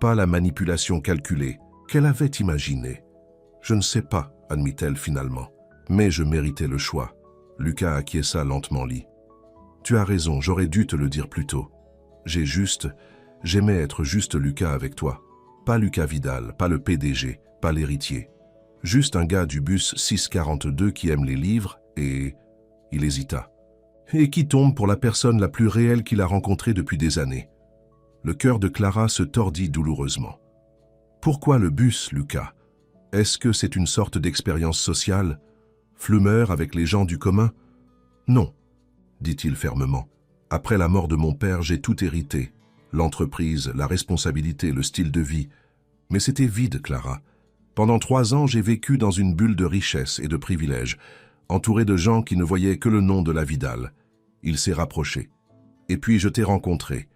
pas la manipulation calculée qu'elle avait imaginée. « Je ne sais pas, » admit-elle finalement. « Mais je méritais le choix. » Lucas acquiesça lentement lit. « Tu as raison, j'aurais dû te le dire plus tôt. J'aimais être juste Lucas avec toi. Pas Lucas Vidal, pas le PDG, pas l'héritier. Juste un gars du bus 642 qui aime les livres et... » Il hésita. « Et qui tombe pour la personne la plus réelle qu'il a rencontrée depuis des années. » Le cœur de Clara se tordit douloureusement. « Pourquoi le bus, Lucas? Est-ce que c'est une sorte d'expérience sociale? Flumeur avec les gens du commun? »« Non, » dit-il fermement. « Après la mort de mon père, j'ai tout hérité. L'entreprise, la responsabilité, le style de vie. Mais c'était vide, Clara. Pendant 3 ans, j'ai vécu dans une bulle de richesse et de privilèges, entouré de gens qui ne voyaient que le nom de la Vidal. Il s'est rapproché. Et puis je t'ai rencontré.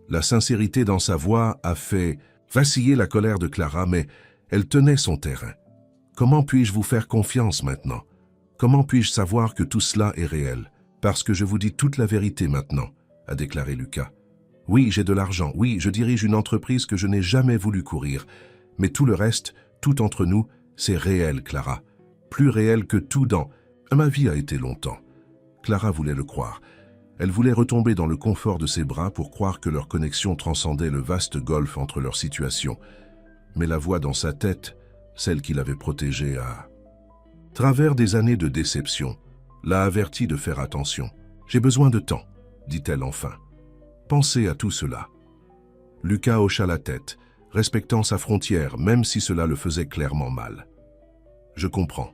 La sincérité dans sa voix a fait vaciller la colère de Clara, mais elle tenait son terrain. Comment puis-je vous faire confiance maintenant? Comment puis-je savoir que tout cela est réel? Parce que je vous dis toute la vérité maintenant, a déclaré Lucas. Oui, j'ai de l'argent, oui, je dirige une entreprise que je n'ai jamais voulu courir. Mais tout le reste, tout entre nous, c'est réel, Clara. Plus réel que tout dans... Ma vie a été longtemps. Clara voulait le croire. Elle voulait retomber dans le confort de ses bras pour croire que leur connexion transcendait le vaste golfe entre leurs situations. Mais la voix dans sa tête, celle qui l'avait protégée, à travers des années de déception, l'a avertie de faire attention. « J'ai besoin de temps », dit-elle enfin. « Pensez à tout cela. » Lucas hocha la tête, respectant sa frontière, même si cela le faisait clairement mal. « Je comprends.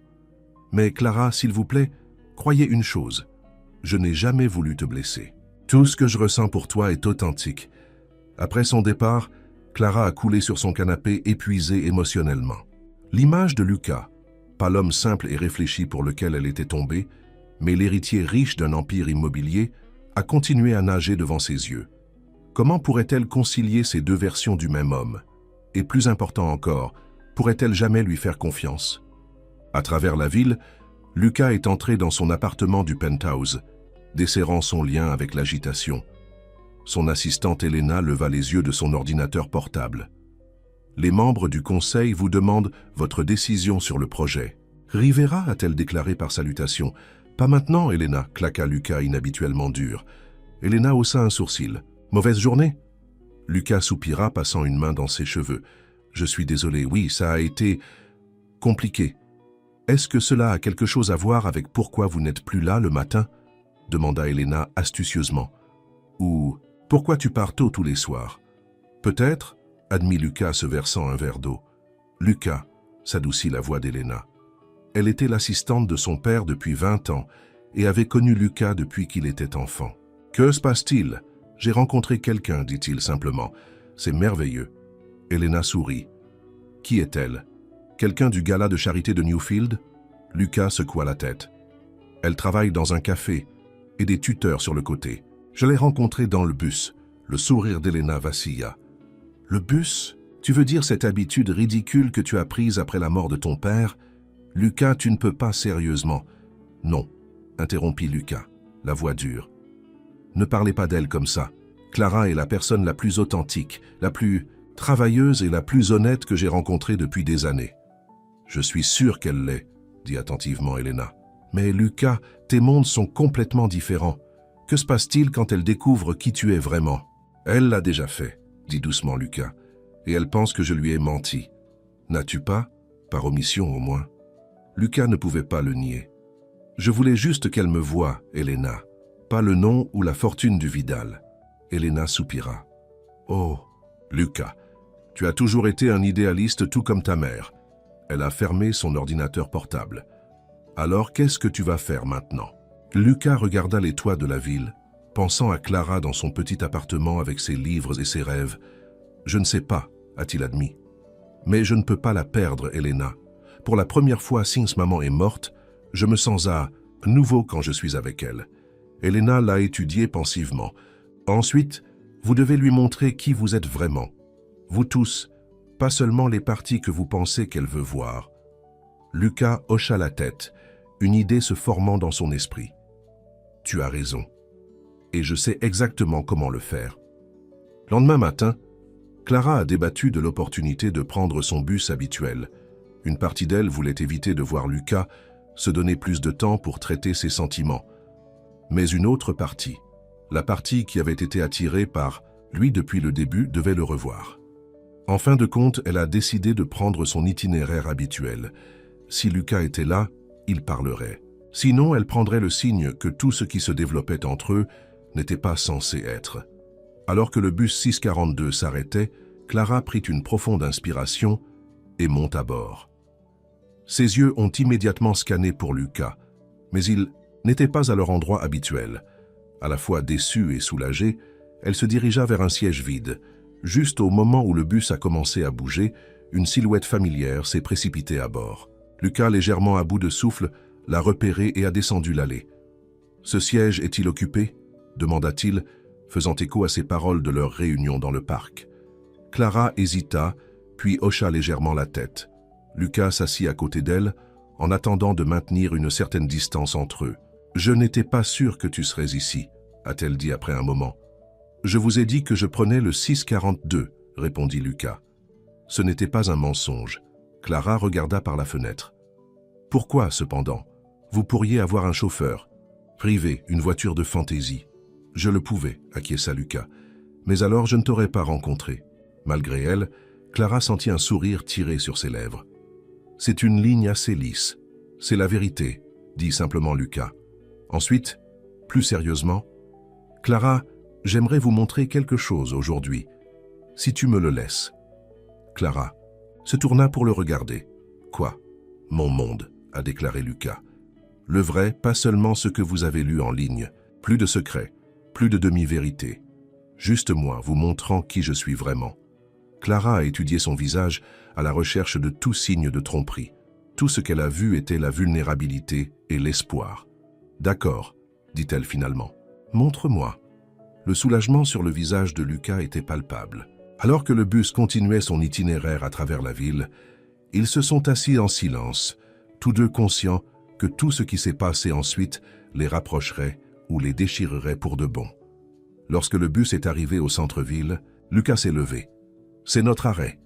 Mais Clara, s'il vous plaît, croyez une chose. Je n'ai jamais voulu te blesser. Tout ce que je ressens pour toi est authentique. » Après son départ, Clara a coulé sur son canapé, épuisée émotionnellement. L'image de Lucas, pas l'homme simple et réfléchi pour lequel elle était tombée, mais l'héritier riche d'un empire immobilier, a continué à nager devant ses yeux. Comment pourrait-elle concilier ces deux versions du même homme? Et plus important encore, pourrait-elle jamais lui faire confiance? À travers la ville, Lucas est entré dans son appartement du penthouse, desserrant son lien avec l'agitation. Son assistante Elena leva les yeux de son ordinateur portable. « Les membres du conseil vous demandent votre décision sur le projet. »« Rivera » a-t-elle déclaré par salutation. « Pas maintenant, Elena » claqua Lucas inhabituellement dur. Elena haussa un sourcil. « Mauvaise journée ?» Lucas soupira, passant une main dans ses cheveux. « Je suis désolé, oui, ça a été compliqué. Est-ce que cela a quelque chose à voir avec pourquoi vous n'êtes plus là le matin ?» demanda Elena astucieusement. « Ou pourquoi tu pars tôt tous les soirs ?»« Peut-être » admit Lucas se versant un verre d'eau. « Lucas » s'adoucit la voix d'Elena. Elle était l'assistante de son père depuis 20 ans et avait connu Lucas depuis qu'il était enfant. « Que se passe-t-il ? J'ai rencontré quelqu'un, dit-il simplement. C'est merveilleux. » Elena sourit. « Qui est-elle ? Quelqu'un du gala de charité de Newfield ?» Lucas secoua la tête. « Elle travaille dans un café et des tuteurs sur le côté. Je l'ai rencontrée dans le bus. » Le sourire d'Elena vacilla. « Le bus ? Tu veux dire cette habitude ridicule que tu as prise après la mort de ton père ? Lucas, tu ne peux pas sérieusement. »« Non, » interrompit Lucas, la voix dure. « Ne parlez pas d'elle comme ça. Clara est la personne la plus authentique, la plus travailleuse et la plus honnête que j'ai rencontrée depuis des années. »« Je suis sûr qu'elle l'est, » dit attentivement Elena. « Mais Lucas, tes mondes sont complètement différents. Que se passe-t-il quand elle découvre qui tu es vraiment ?»« Elle l'a déjà fait, » dit doucement Lucas, « et elle pense que je lui ai menti. N'as-tu pas, par omission au moins ?» Lucas ne pouvait pas le nier. « Je voulais juste qu'elle me voie, Elena, pas le nom ou la fortune du Vidal. » Elena soupira. « Oh, Lucas, tu as toujours été un idéaliste tout comme ta mère. » Elle a fermé son ordinateur portable. « Alors qu'est-ce que tu vas faire maintenant ?» Lucas regarda les toits de la ville, pensant à Clara dans son petit appartement avec ses livres et ses rêves. « Je ne sais pas, » a-t-il admis. « Mais je ne peux pas la perdre, Elena. Pour la première fois since maman est morte, je me sens à nouveau quand je suis avec elle. » Elena l'a étudié pensivement. « Ensuite, vous devez lui montrer qui vous êtes vraiment. Vous tous, pas seulement les parties que vous pensez qu'elle veut voir. » Lucas hocha la tête, une idée se formant dans son esprit. « Tu as raison. Et je sais exactement comment le faire. » Lendemain matin, Clara a débattu de l'opportunité de prendre son bus habituel. Une partie d'elle voulait éviter de voir Lucas, se donner plus de temps pour traiter ses sentiments. Mais une autre partie, la partie qui avait été attirée par lui depuis le début, devait le revoir. En fin de compte, elle a décidé de prendre son itinéraire habituel. Si Lucas était là, il parlerait. Sinon, elle prendrait le signe que tout ce qui se développait entre eux n'était pas censé être. Alors que le bus 642 s'arrêtait, Clara prit une profonde inspiration et monte à bord. Ses yeux ont immédiatement scanné pour Lucas, mais il n'était pas à leur endroit habituel. À la fois déçue et soulagée, elle se dirigea vers un siège vide. Juste au moment où le bus a commencé à bouger, une silhouette familière s'est précipitée à bord. Lucas, légèrement à bout de souffle, l'a repéré et a descendu l'allée. « Ce siège est-il occupé ?» demanda-t-il, faisant écho à ses paroles de leur réunion dans le parc. Clara hésita, puis hocha légèrement la tête. Lucas s'assit à côté d'elle, en attendant de maintenir une certaine distance entre eux. « Je n'étais pas sûr que tu serais ici, » a-t-elle dit après un moment. « Je vous ai dit que je prenais le 642, » répondit Lucas. Ce n'était pas un mensonge. Clara regarda par la fenêtre. « Pourquoi, cependant? Vous pourriez avoir un chauffeur. » Privé, une voiture de fantaisie. Je le pouvais, acquiesça Lucas. Mais alors je ne t'aurais pas rencontré. Malgré elle, Clara sentit un sourire tiré sur ses lèvres. C'est une ligne assez lisse. C'est la vérité, dit simplement Lucas. Ensuite, plus sérieusement, Clara, j'aimerais vous montrer quelque chose aujourd'hui, si tu me le laisses. Clara se tourna pour le regarder. Quoi? Mon monde, a déclaré Lucas. Le vrai, pas seulement ce que vous avez lu en ligne. Plus de secrets, plus de demi-vérités. Juste moi, vous montrant qui je suis vraiment. Clara a étudié son visage à la recherche de tout signe de tromperie. Tout ce qu'elle a vu était la vulnérabilité et l'espoir. D'accord, dit-elle finalement. Montre-moi. Le soulagement sur le visage de Lucas était palpable. Alors que le bus continuait son itinéraire à travers la ville, ils se sont assis en silence, tous deux conscients que tout ce qui s'est passé ensuite les rapprocherait ou les déchirerait pour de bon. Lorsque le bus est arrivé au centre-ville, Lucas s'est levé. « C'est notre arrêt. »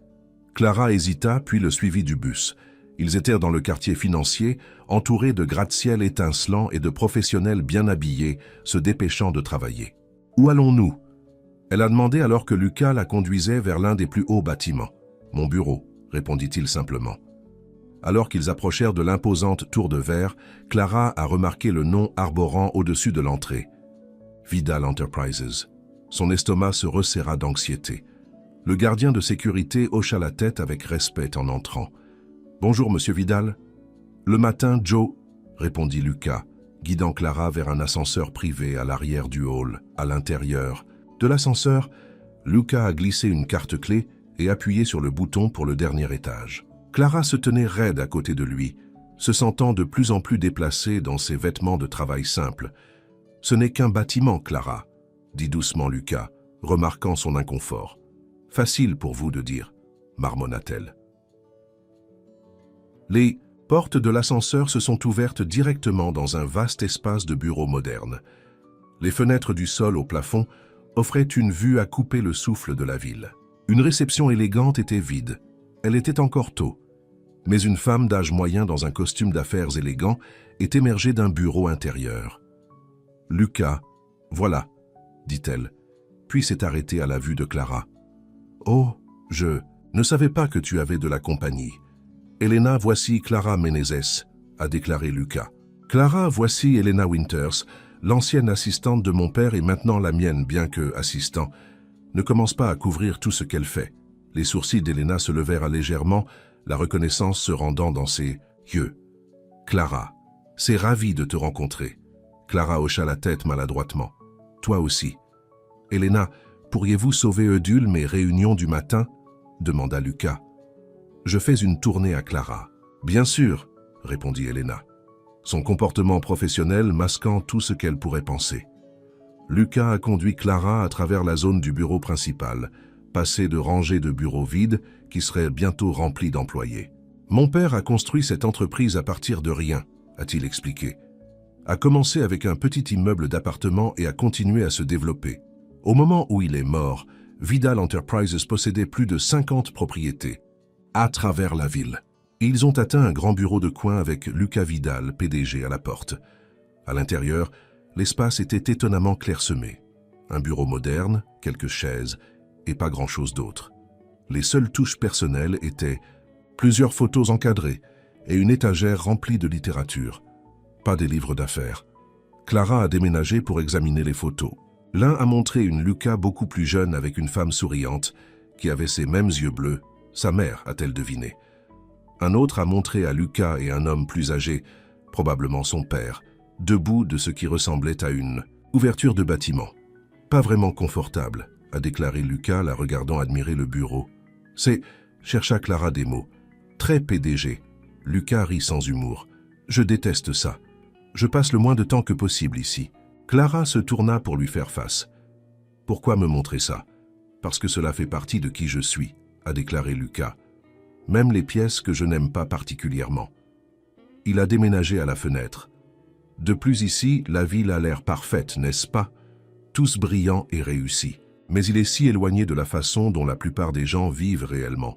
Clara hésita puis le suivit du bus. Ils étaient dans le quartier financier, entourés de gratte-ciel étincelants et de professionnels bien habillés, se dépêchant de travailler. « Où allons-nous » Elle a demandé alors que Lucas la conduisait vers l'un des plus hauts bâtiments. « Mon bureau », répondit-il simplement. Alors qu'ils approchèrent de l'imposante tour de verre, Clara a remarqué le nom arborant au-dessus de l'entrée. Vidal Enterprises. Son estomac se resserra d'anxiété. Le gardien de sécurité hocha la tête avec respect en entrant. « Bonjour, monsieur Vidal. »« Le matin, Joe, » répondit Lucas, guidant Clara vers un ascenseur privé à l'arrière du hall, à l'intérieur. De l'ascenseur, Lucas a glissé une carte-clé et appuyé sur le bouton pour le dernier étage. Clara se tenait raide à côté de lui, se sentant de plus en plus déplacée dans ses vêtements de travail simples. « Ce n'est qu'un bâtiment, Clara, » dit doucement Lucas, remarquant son inconfort. « Facile pour vous de dire, » marmonna-t-elle. Les portes de l'ascenseur se sont ouvertes directement dans un vaste espace de bureau moderne. Les fenêtres du sol au plafond offraient une vue à couper le souffle de la ville. Une réception élégante était vide. Elle était encore tôt. Mais une femme d'âge moyen dans un costume d'affaires élégant est émergée d'un bureau intérieur. « Lucas, voilà, » dit-elle, puis s'est arrêtée à la vue de Clara. « Oh, je ne savais pas que tu avais de la compagnie. »« Elena, voici Clara Menezes, » a déclaré Lucas. « Clara, voici Elena Winters, l'ancienne assistante de mon père et maintenant la mienne, bien que assistant. Ne commence pas à couvrir tout ce qu'elle fait. » Les sourcils d'Elena se levèrent légèrement, la reconnaissance se rendant dans ses yeux. « Clara, c'est ravi de te rencontrer. » Clara hocha la tête maladroitement. « Toi aussi. »« Elena, pourriez-vous sauver Eudule, mes réunions du matin ?» demanda Lucas. « Je fais une tournée à Clara. »« Bien sûr, » répondit Elena, son comportement professionnel masquant tout ce qu'elle pourrait penser. Lucas a conduit Clara à travers la zone du bureau principal, passé de rangées de bureaux vides qui seraient bientôt remplis d'employés. « Mon père a construit cette entreprise à partir de rien, » a-t-il expliqué. A commencé avec un petit immeuble d'appartements et a continué à se développer. Au moment où il est mort, Vidal Enterprises possédait plus de 50 propriétés, à travers la ville. Et ils ont atteint un grand bureau de coin avec Lucas Vidal, PDG, à la porte. À l'intérieur, l'espace était étonnamment clairsemé. Un bureau moderne, quelques chaises, et pas grand-chose d'autre. Les seules touches personnelles étaient plusieurs photos encadrées et une étagère remplie de littérature. Pas des livres d'affaires. Clara a déménagé pour examiner les photos. L'un a montré une Lucas beaucoup plus jeune avec une femme souriante qui avait ses mêmes yeux bleus, sa mère, a-t-elle deviné. Un autre a montré à Lucas et un homme plus âgé, probablement son père, debout de ce qui ressemblait à une ouverture de bâtiment. Pas vraiment confortable, a déclaré Lucas, la regardant admirer le bureau. C'est, chercha Clara des mots, très PDG. Lucas rit sans humour. Je déteste ça. Je passe le moins de temps que possible ici. Clara se tourna pour lui faire face. Pourquoi me montrer ça? Parce que cela fait partie de qui je suis, a déclaré Lucas. Même les pièces que je n'aime pas particulièrement. Il a déménagé à la fenêtre. De plus ici, la ville a l'air parfaite, n'est-ce pas? Tous brillants et réussis. Mais il est si éloigné de la façon dont la plupart des gens vivent réellement.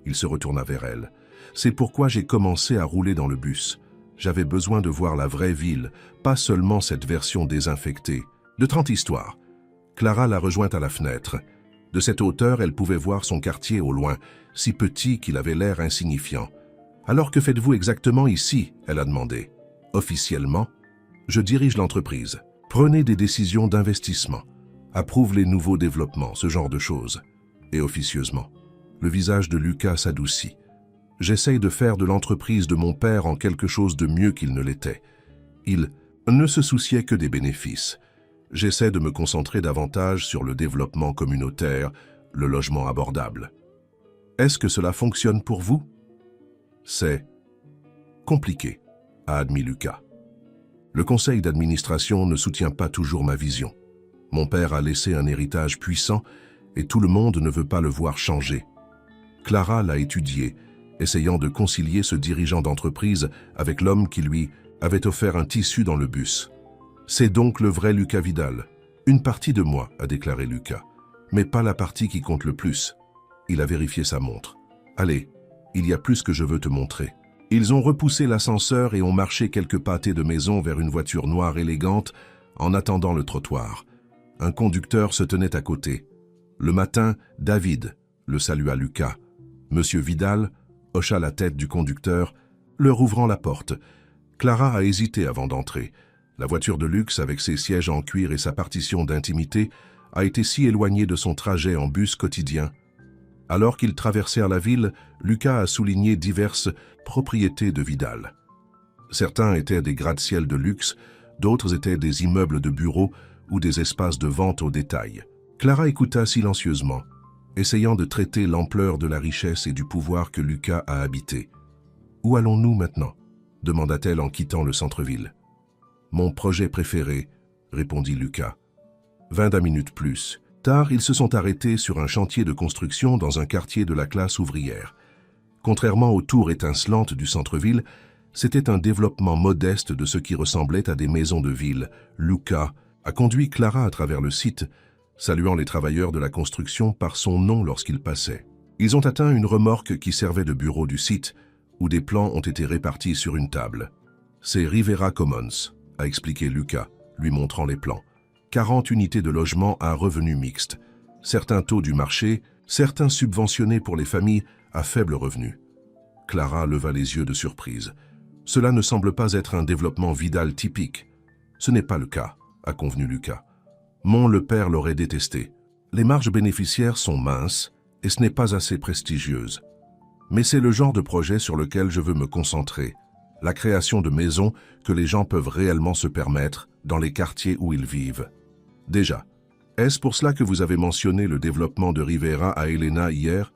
Il se retourna vers elle. C'est pourquoi j'ai commencé à rouler dans le bus. J'avais besoin de voir la vraie ville, pas seulement cette version désinfectée. De 30 histoires. Clara la rejoint à la fenêtre. De cette hauteur, elle pouvait voir son quartier au loin, si petit qu'il avait l'air insignifiant. « Alors que faites-vous exactement ici ?» elle a demandé. « Officiellement, je dirige l'entreprise. Prenez des décisions d'investissement. Approuve les nouveaux développements, ce genre de choses. » Et officieusement. Le visage de Lucas s'adoucit. « J'essaye de faire de l'entreprise de mon père en quelque chose de mieux qu'il ne l'était. Il ne se souciait que des bénéfices. J'essaie de me concentrer davantage sur le développement communautaire, le logement abordable. Est-ce que cela fonctionne pour vous? C'est compliqué, a admis Lucas. Le conseil d'administration ne soutient pas toujours ma vision. Mon père a laissé un héritage puissant et tout le monde ne veut pas le voir changer. Clara l'a étudié, essayant de concilier ce dirigeant d'entreprise avec l'homme qui lui avait offert un tissu dans le bus. C'est donc le vrai Lucas Vidal. Une partie de moi, a déclaré Lucas, mais pas la partie qui compte le plus. Il a vérifié sa montre. Allez, il y a plus que je veux te montrer. Ils ont repoussé l'ascenseur et ont marché quelques pâtés de maison vers une voiture noire élégante en attendant le trottoir. Un conducteur se tenait à côté. Le matin, David, le salua Lucas. Monsieur Vidal hocha la tête du conducteur, leur ouvrant la porte. Clara a hésité avant d'entrer. La voiture de luxe, avec ses sièges en cuir et sa partition d'intimité, a été si éloignée de son trajet en bus quotidien. Alors qu'ils traversèrent la ville, Lucas a souligné diverses propriétés de Vidal. Certains étaient des gratte-ciel de luxe, d'autres étaient des immeubles de bureaux ou des espaces de vente au détail. Clara écouta silencieusement, essayant de traiter l'ampleur de la richesse et du pouvoir que Lucas a habité. « Où allons-nous maintenant ?» demanda-t-elle en quittant le centre-ville. « Mon projet préféré, » répondit Lucas. 20 minutes plus. Tard, ils se sont arrêtés sur un chantier de construction dans un quartier de la classe ouvrière. Contrairement aux tours étincelantes du centre-ville, c'était un développement modeste de ce qui ressemblait à des maisons de ville. Lucas a conduit Clara à travers le site, saluant les travailleurs de la construction par son nom lorsqu'ils passaient. Ils ont atteint une remorque qui servait de bureau du site, où des plans ont été répartis sur une table. « C'est Rivera Commons », a expliqué Lucas, lui montrant les plans. 40 unités de logement à revenu mixte, certains taux du marché, certains subventionnés pour les familles à faible revenu. Clara leva les yeux de surprise. Cela ne semble pas être un développement Vidal typique. Ce n'est pas le cas, a convenu Lucas. Mon le père l'aurait détesté. Les marges bénéficiaires sont minces et ce n'est pas assez prestigieuse. Mais c'est le genre de projet sur lequel je veux me concentrer. La création de maisons que les gens peuvent réellement se permettre dans les quartiers où ils vivent. Déjà, est-ce pour cela que vous avez mentionné le développement de Rivera à Elena hier?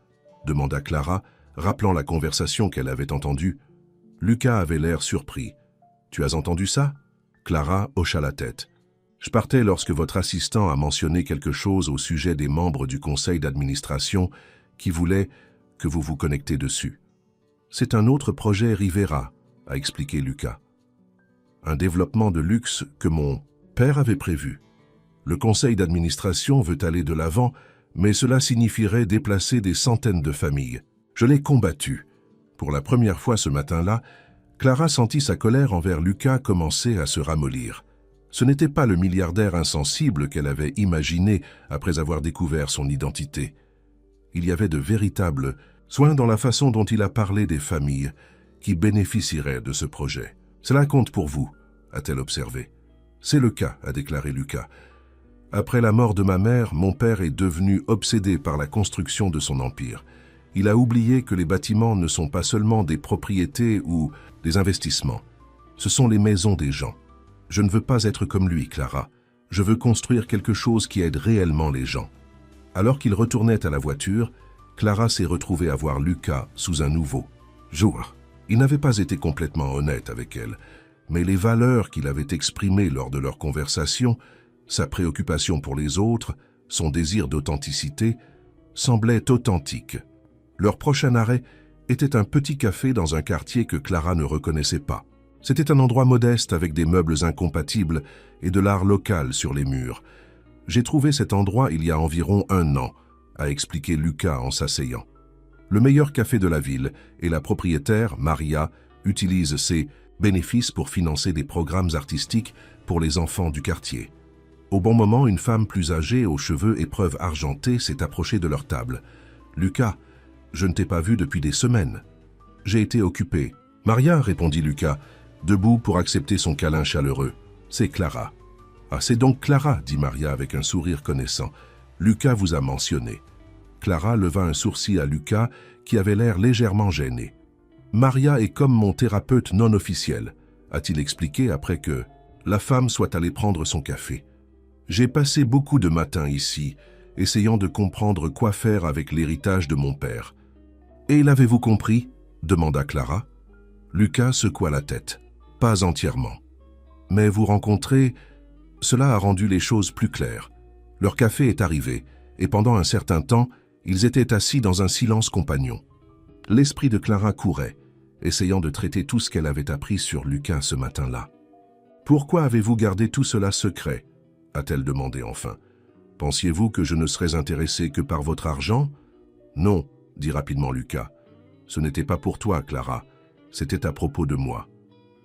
Demanda Clara, rappelant la conversation qu'elle avait entendue. Lucas avait l'air surpris. Tu as entendu ça? Clara hocha la tête. Je partais lorsque votre assistant a mentionné quelque chose au sujet des membres du conseil d'administration qui voulaient que vous vous connectez dessus. C'est un autre projet Rivera, a expliqué Lucas. Un développement de luxe que mon père avait prévu. Le conseil d'administration veut aller de l'avant, mais cela signifierait déplacer des centaines de familles. Je l'ai combattu. Pour la première fois ce matin-là, Clara sentit sa colère envers Lucas commencer à se ramollir. Ce n'était pas le milliardaire insensible qu'elle avait imaginé après avoir découvert son identité. Il y avait de véritables soins dans la façon dont il a parlé des familles qui bénéficieraient de ce projet. « Cela compte pour vous », a-t-elle observé. « C'est le cas », a déclaré Lucas. « Après la mort de ma mère, mon père est devenu obsédé par la construction de son empire. Il a oublié que les bâtiments ne sont pas seulement des propriétés ou des investissements. Ce sont les maisons des gens. Je ne veux pas être comme lui, Clara. Je veux construire quelque chose qui aide réellement les gens. » Alors qu'il retournait à la voiture, Clara s'est retrouvée à voir Lucas sous un nouveau jour. Il n'avait pas été complètement honnête avec elle, mais les valeurs qu'il avait exprimées lors de leur conversation, sa préoccupation pour les autres, son désir d'authenticité, semblaient authentiques. Leur prochain arrêt était un petit café dans un quartier que Clara ne reconnaissait pas. C'était un endroit modeste avec des meubles incompatibles et de l'art local sur les murs. « J'ai trouvé cet endroit il y a environ 1 an », a expliqué Lucas en s'asseyant. Le meilleur café de la ville et la propriétaire, Maria, utilise ses bénéfice pour financer des programmes artistiques pour les enfants du quartier. Au bon moment, une femme plus âgée, aux cheveux et preuves argentés, s'est approchée de leur table. « Lucas, je ne t'ai pas vu depuis des semaines. »« J'ai été occupé. »« Maria, répondit Lucas, debout pour accepter son câlin chaleureux. « C'est Clara. »« Ah, c'est donc Clara, dit Maria avec un sourire connaissant. Lucas vous a mentionné. » Clara leva un sourcil à Lucas qui avait l'air légèrement gêné. « Maria est comme mon thérapeute non officiel, a-t-il expliqué après que la femme soit allée prendre son café. J'ai passé beaucoup de matins ici, essayant de comprendre quoi faire avec l'héritage de mon père. « Et l'avez-vous compris ?» demanda Clara. Lucas secoua la tête. « Pas entièrement. Mais vous rencontrez, cela a rendu les choses plus claires. Leur café est arrivé, et pendant un certain temps, ils étaient assis dans un silence compagnon. L'esprit de Clara courait, essayant de traiter tout ce qu'elle avait appris sur Lucas ce matin-là. « Pourquoi avez-vous gardé tout cela secret ?» a-t-elle demandé enfin. « Pensiez-vous que je ne serais intéressé que par votre argent ?»« Non, dit rapidement Lucas. Ce n'était pas pour toi, Clara. C'était à propos de moi. »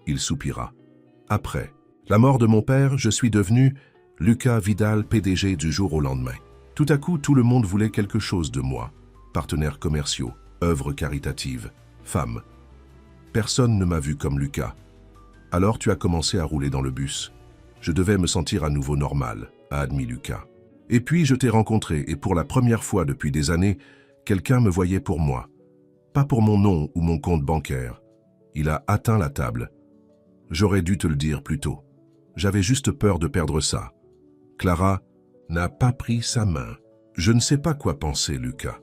Il soupira. « Après la mort de mon père, je suis devenu Lucas Vidal, PDG du jour au lendemain. Tout à coup, tout le monde voulait quelque chose de moi. Partenaires commerciaux, œuvres caritatives, femmes. Personne ne m'a vu comme Lucas. Alors tu as commencé à rouler dans le bus. Je devais me sentir à nouveau normal, a admis Lucas. Et puis je t'ai rencontré et pour la première fois depuis des années, quelqu'un me voyait pour moi. Pas pour mon nom ou mon compte bancaire. Il a atteint la table. J'aurais dû te le dire plus tôt. J'avais juste peur de perdre ça. Clara n'a pas pris sa main. Je ne sais pas quoi penser, Lucas.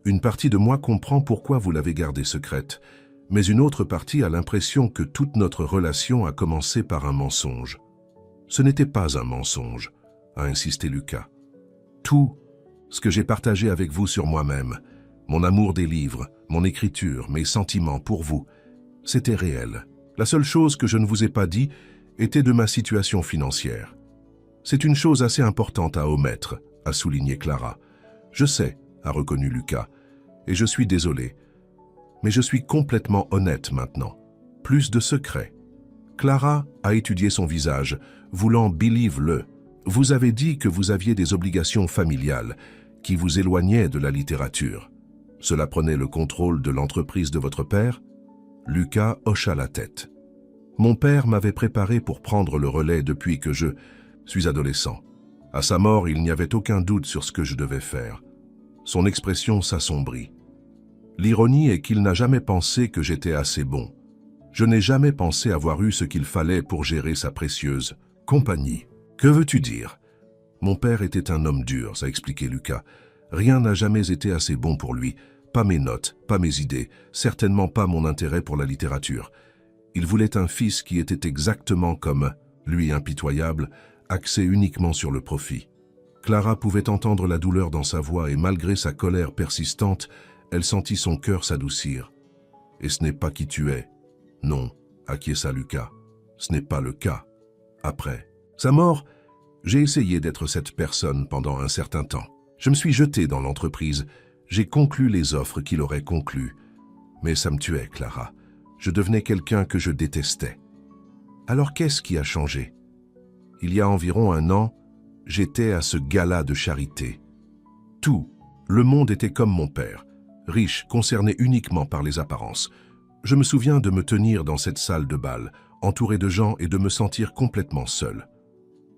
Une partie de moi comprend pourquoi vous l'avez gardée secrète, mais une autre partie a l'impression que toute notre relation a commencé par un mensonge. Ce n'était pas un mensonge, a insisté Lucas. Tout ce que j'ai partagé avec vous sur moi-même, mon amour des livres, mon écriture, mes sentiments pour vous, c'était réel. La seule chose que je ne vous ai pas dit était de ma situation financière. C'est une chose assez importante à omettre, a souligné Clara. Je sais, a reconnu Lucas, et je suis désolé. Mais je suis complètement honnête maintenant. Plus de secrets. Clara a étudié son visage, voulant believe-le. Vous avez dit que vous aviez des obligations familiales qui vous éloignaient de la littérature. Cela prenait le contrôle de l'entreprise de votre père? Lucas hocha la tête. Mon père m'avait préparé pour prendre le relais depuis que je suis adolescent. À sa mort, il n'y avait aucun doute sur ce que je devais faire. Son expression s'assombrit. L'ironie est qu'il n'a jamais pensé que j'étais assez bon. Je n'ai jamais pensé avoir eu ce qu'il fallait pour gérer sa précieuse compagnie. Que veux-tu dire? Mon père était un homme dur, ça expliquait Lucas. Rien n'a jamais été assez bon pour lui. Pas mes notes, pas mes idées, certainement pas mon intérêt pour la littérature. Il voulait un fils qui était exactement comme lui, impitoyable, axé uniquement sur le profit. Clara pouvait entendre la douleur dans sa voix et malgré sa colère persistante, elle sentit son cœur s'adoucir. « Et ce n'est pas qui tu es. » « Non, acquiesça Lucas. Ce n'est pas le cas. Après sa mort, j'ai essayé d'être cette personne pendant un certain temps. Je me suis jeté dans l'entreprise. J'ai conclu les offres qu'il aurait conclues. Mais ça me tuait, Clara. Je devenais quelqu'un que je détestais. Alors qu'est-ce qui a changé? Il y a environ un an, j'étais à ce gala de charité. Tout, le monde était comme mon père, riche, concerné uniquement par les apparences. Je me souviens de me tenir dans cette salle de bal, entouré de gens et de me sentir complètement seul.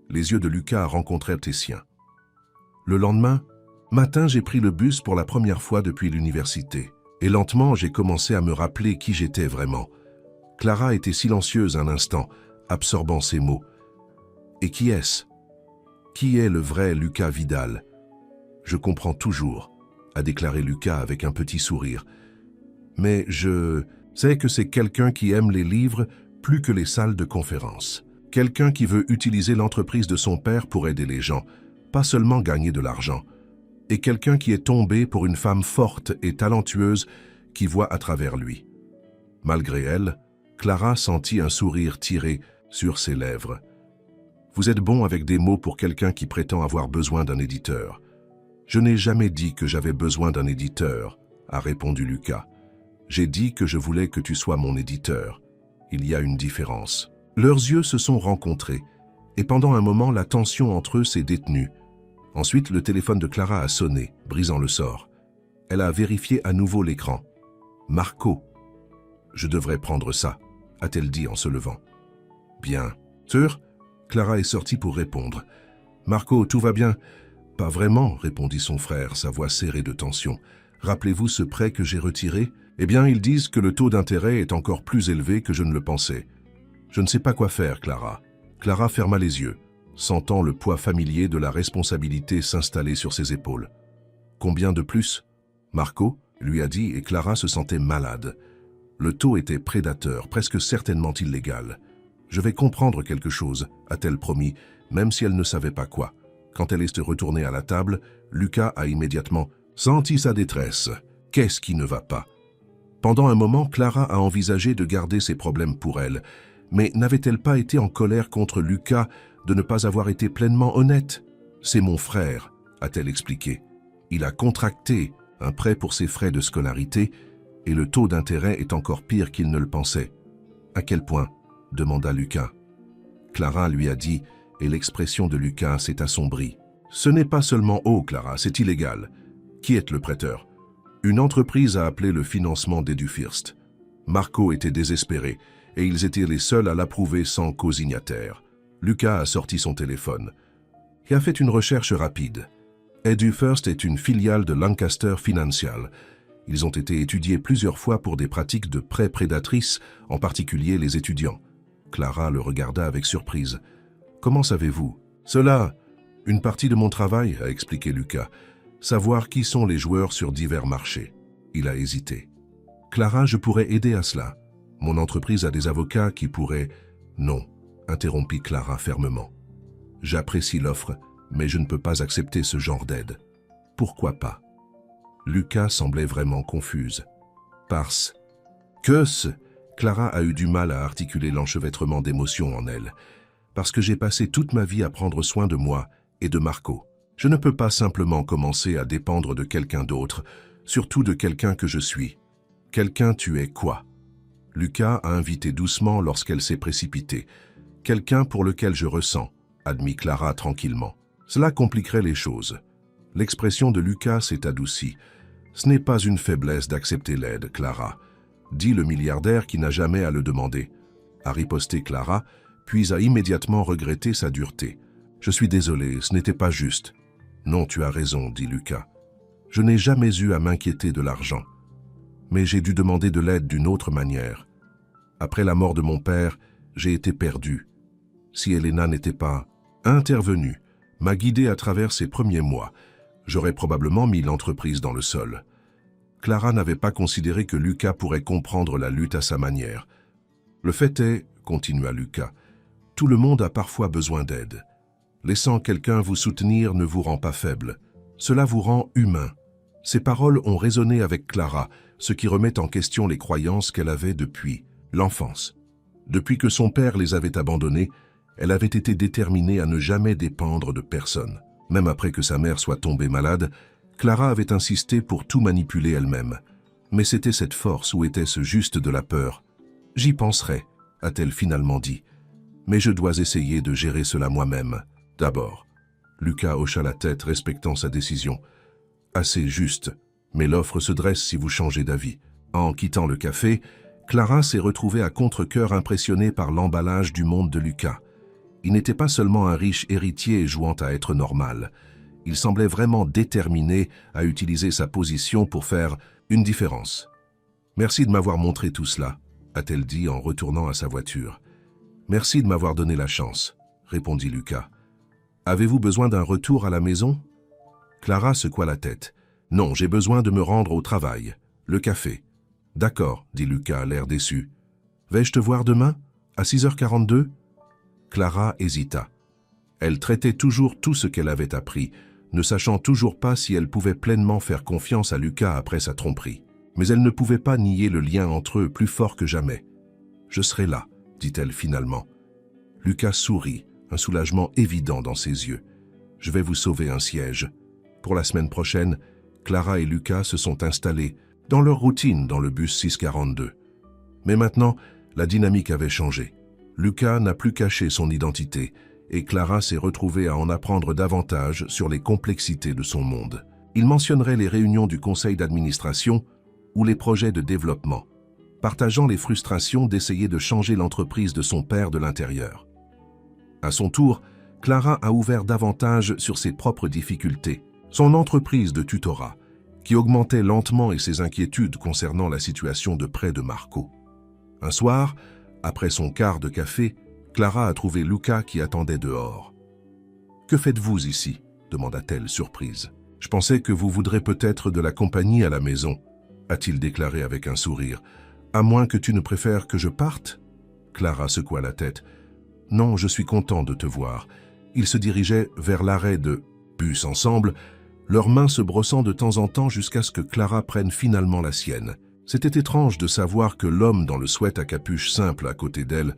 Les yeux de Lucas rencontrèrent les siens. Le lendemain, matin, j'ai pris le bus pour la première fois depuis l'université. Et lentement, j'ai commencé à me rappeler qui j'étais vraiment. Clara était silencieuse un instant, absorbant ses mots. Et qui est-ce? Qui est le vrai Lucas Vidal? Je comprends toujours, a déclaré Lucas avec un petit sourire. Mais je sais que c'est quelqu'un qui aime les livres plus que les salles de conférence. Quelqu'un qui veut utiliser l'entreprise de son père pour aider les gens, pas seulement gagner de l'argent. Et quelqu'un qui est tombé pour une femme forte et talentueuse qui voit à travers lui. Malgré elle, Clara sentit un sourire tiré sur ses lèvres. « Vous êtes bon avec des mots pour quelqu'un qui prétend avoir besoin d'un éditeur. »« Je n'ai jamais dit que j'avais besoin d'un éditeur, » a répondu Lucas. « J'ai dit que je voulais que tu sois mon éditeur. » Il y a une différence. Leurs yeux se sont rencontrés, et pendant un moment, la tension entre eux s'est détenue. Ensuite, le téléphone de Clara a sonné, brisant le sort. Elle a vérifié à nouveau l'écran. « Marco, je devrais prendre ça », a-t-elle dit en se levant. « Bien. Sûr ?» Clara est sortie pour répondre. « Marco, tout va bien ?»« Pas vraiment », répondit son frère, sa voix serrée de tension. « Rappelez-vous ce prêt que j'ai retiré ? Eh bien, ils disent que le taux d'intérêt est encore plus élevé que je ne le pensais. Je ne sais pas quoi faire, Clara. » Clara ferma les yeux, sentant le poids familier de la responsabilité s'installer sur ses épaules. « Combien de plus ?» Marco lui a dit et Clara se sentait malade. Le taux était prédateur, presque certainement illégal. « Je vais comprendre quelque chose », a-t-elle promis, même si elle ne savait pas quoi. Quand elle est retournée à la table, Lucas a immédiatement senti sa détresse. Qu'est-ce qui ne va pas? Pendant un moment, Clara a envisagé de garder ses problèmes pour elle, mais n'avait-elle pas été en colère contre Lucas de ne pas avoir été pleinement honnête? « C'est mon frère », a-t-elle expliqué. Il a contracté un prêt pour ses frais de scolarité et le taux d'intérêt est encore pire qu'il ne le pensait. « À quel point ?» demanda Lucas. Clara lui a dit, et l'expression de Lucas s'est assombrie. « Ce n'est pas seulement haut, Clara, c'est illégal. Qui est le prêteur ?» Une entreprise a appelé le financement d'EduFirst. Marco était désespéré, et ils étaient les seuls à l'approuver sans co-signataire. Lucas a sorti son téléphone et a fait une recherche rapide. EduFirst est une filiale de Lancaster Financial. Ils ont été étudiés plusieurs fois pour des pratiques de prêts prédatrices, en particulier les étudiants. Clara le regarda avec surprise. « Comment savez-vous »« Cela, une partie de mon travail, a expliqué Lucas. Savoir qui sont les joueurs sur divers marchés. » Il a hésité. « Clara, je pourrais aider à cela. Mon entreprise a des avocats qui pourraient... » « Non, » interrompit Clara fermement. « J'apprécie l'offre, mais je ne peux pas accepter ce genre d'aide. »« Pourquoi pas ?» Lucas semblait vraiment confuse. « Parce que ce... » Clara a eu du mal à articuler l'enchevêtrement d'émotions en elle. « Parce que j'ai passé toute ma vie à prendre soin de moi et de Marco. Je ne peux pas simplement commencer à dépendre de quelqu'un d'autre, surtout de quelqu'un que je suis. Quelqu'un tu es quoi ?» Lucas a invité doucement lorsqu'elle s'est précipitée. « Quelqu'un pour lequel je ressens », admit Clara tranquillement. Cela compliquerait les choses. L'expression de Lucas s'est adoucie. « Ce n'est pas une faiblesse d'accepter l'aide, Clara », dit le milliardaire qui n'a jamais à le demander. A riposté Clara, puis a immédiatement regretté sa dureté. « Je suis désolé, ce n'était pas juste. »« Non, tu as raison, dit Lucas. Je n'ai jamais eu à m'inquiéter de l'argent. Mais j'ai dû demander de l'aide d'une autre manière. Après la mort de mon père, j'ai été perdu. Si Elena n'était pas intervenue, m'a guidé à travers ces premiers mois, j'aurais probablement mis l'entreprise dans le sol. » Clara n'avait pas considéré que Lucas pourrait comprendre la lutte à sa manière. « Le fait est, continua Lucas, tout le monde a parfois besoin d'aide. Laissant quelqu'un vous soutenir ne vous rend pas faible. Cela vous rend humain. » Ces paroles ont résonné avec Clara, ce qui remet en question les croyances qu'elle avait depuis l'enfance. Depuis que son père les avait abandonnés, elle avait été déterminée à ne jamais dépendre de personne. Même après que sa mère soit tombée malade, Clara avait insisté pour tout manipuler elle-même. Mais c'était cette force ou était-ce juste de la peur? « J'y penserai », a-t-elle finalement dit. « Mais je dois essayer de gérer cela moi-même, d'abord. » Lucas hocha la tête, respectant sa décision. « Assez juste, mais l'offre se dresse si vous changez d'avis. » En quittant le café, Clara s'est retrouvée à contre-cœur impressionnée par l'emballage du monde de Lucas. Il n'était pas seulement un riche héritier jouant à être normal. Il semblait vraiment déterminé à utiliser sa position pour faire une différence. « Merci de m'avoir montré tout cela », a-t-elle dit en retournant à sa voiture. « Merci de m'avoir donné la chance », répondit Lucas. « Avez-vous besoin d'un retour à la maison ?» Clara secoua la tête. « Non, j'ai besoin de me rendre au travail. Le café. »« D'accord, » dit Lucas, l'air déçu. « Vais-je te voir demain, à 6h42 ?» Clara hésita. Elle traitait toujours tout ce qu'elle avait appris, ne sachant toujours pas si elle pouvait pleinement faire confiance à Lucas après sa tromperie. Mais elle ne pouvait pas nier le lien entre eux plus fort que jamais. « Je serai là », dit-elle finalement. Lucas sourit, un soulagement évident dans ses yeux. « Je vais vous sauver un siège. » Pour la semaine prochaine, Clara et Lucas se sont installés dans leur routine dans le bus 642. Mais maintenant, La dynamique avait changé. Lucas n'a plus caché son identité et Clara s'est retrouvée à en apprendre davantage sur les complexités de son monde. Il mentionnerait les réunions du conseil d'administration ou les projets de développement, partageant les frustrations d'essayer de changer l'entreprise de son père de l'intérieur. À son tour, Clara a ouvert davantage sur ses propres difficultés, son entreprise de tutorat, qui augmentait lentement et ses inquiétudes concernant la situation de près de Marco. Un soir, après son quart de café, Clara a trouvé Luca qui attendait dehors. « Que faites-vous ici » demanda-t-elle surprise. « Je pensais que vous voudrez peut-être de la compagnie à la maison » a-t-il déclaré avec un sourire. « À moins que tu ne préfères que je parte ?» Clara secoua la tête. « Non, je suis content de te voir. » Ils se dirigeaient vers l'arrêt de bus ensemble, leurs mains se brossant de temps en temps jusqu'à ce que Clara prenne finalement la sienne. C'était étrange de savoir que l'homme dans le sweat à capuche simple à côté d'elle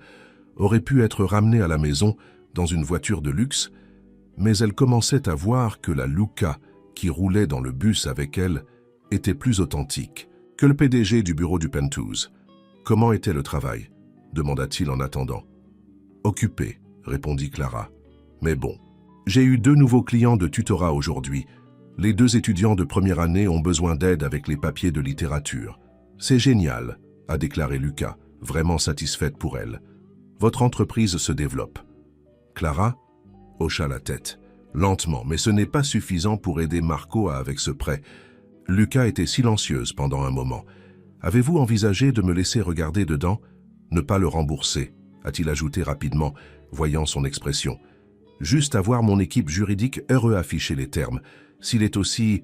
aurait pu être ramené à la maison dans une voiture de luxe, mais elle commençait à voir que la Luca qui roulait dans le bus avec elle était plus authentique que le PDG du bureau du Penthouse. « Comment était le travail » demanda-t-il en attendant. « Occupé » répondit Clara. « Mais bon, j'ai eu 2 nouveaux clients de tutorat aujourd'hui. Les 2 étudiants de première année ont besoin d'aide avec les papiers de littérature. C'est génial » a déclaré Lucas, vraiment satisfaite pour elle. « Votre entreprise se développe. » Clara hocha la tête. Lentement, mais ce n'est pas suffisant pour aider Marco avec ce prêt. Lucas était silencieuse pendant un moment. « Avez-vous envisagé de me laisser regarder dedans ? Ne pas le rembourser » a-t-il ajouté rapidement, voyant son expression. « Juste avoir mon équipe juridique heureux afficher les termes. S'il est aussi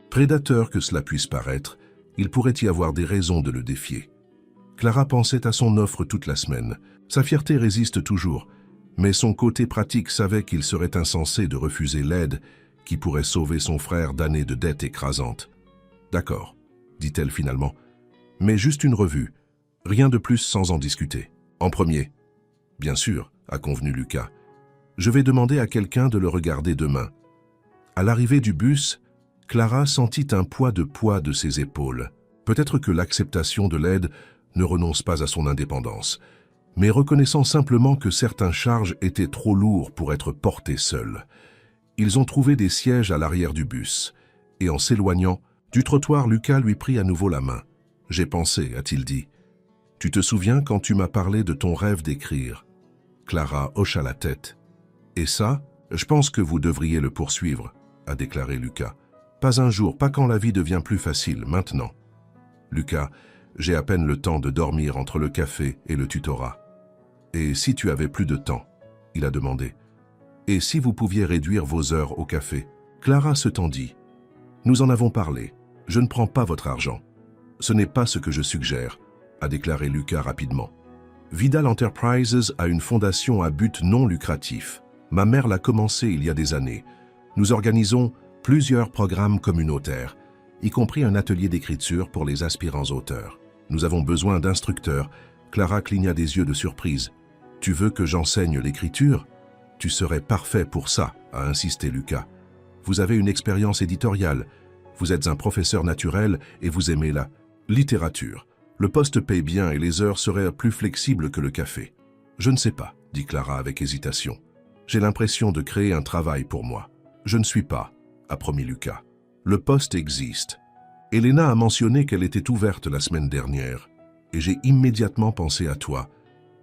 prédateur que cela puisse paraître, il pourrait y avoir des raisons de le défier. » Clara pensait à son offre toute la semaine. Sa fierté résiste toujours, mais son côté pratique savait qu'il serait insensé de refuser l'aide qui pourrait sauver son frère d'années de dettes écrasantes. « D'accord, » dit-elle finalement, « mais juste une revue, rien de plus sans en discuter. En premier. »« Bien sûr, » a convenu Lucas. « Je vais demander à quelqu'un de le regarder demain. » À l'arrivée du bus, Clara sentit un poids de ses épaules. Peut-être que l'acceptation de l'aide ne renonce pas à son indépendance, mais reconnaissant simplement que certains charges étaient trop lourds pour être portés seuls. Ils ont trouvé des sièges à l'arrière du bus, et en s'éloignant du trottoir, Lucas lui prit à nouveau la main. « J'ai pensé, » a-t-il dit. « Tu te souviens quand tu m'as parlé de ton rêve d'écrire ?» Clara hocha la tête. « Et ça, je pense que vous devriez le poursuivre, » a déclaré Lucas. « Pas un jour, pas quand la vie devient plus facile, maintenant. » Lucas, j'ai à peine le temps de dormir entre le café et le tutorat. « Et si tu avais plus de temps ?» il a demandé. « Et si vous pouviez réduire vos heures au café ?» Clara se tendit. « Nous en avons parlé. Je ne prends pas votre argent. Ce n'est pas ce que je suggère, » a déclaré Lucas rapidement. « Vidal Enterprises a une fondation à but non lucratif. Ma mère l'a commencé il y a des années. Nous organisons plusieurs programmes communautaires, y compris un atelier d'écriture pour les aspirants auteurs. Nous avons besoin d'instructeurs. » Clara cligna des yeux de surprise. « Tu veux que j'enseigne l'écriture ? Tu serais parfait pour ça, » a insisté Lucas. « Vous avez une expérience éditoriale. Vous êtes un professeur naturel et vous aimez la littérature. Le poste paye bien et les heures seraient plus flexibles que le café. »« Je ne sais pas, » dit Clara avec hésitation. « J'ai l'impression de créer un travail pour moi. »« Je ne suis pas, » a promis Lucas. « Le poste existe. Elena a mentionné qu'elle était ouverte la semaine dernière, et j'ai immédiatement pensé à toi.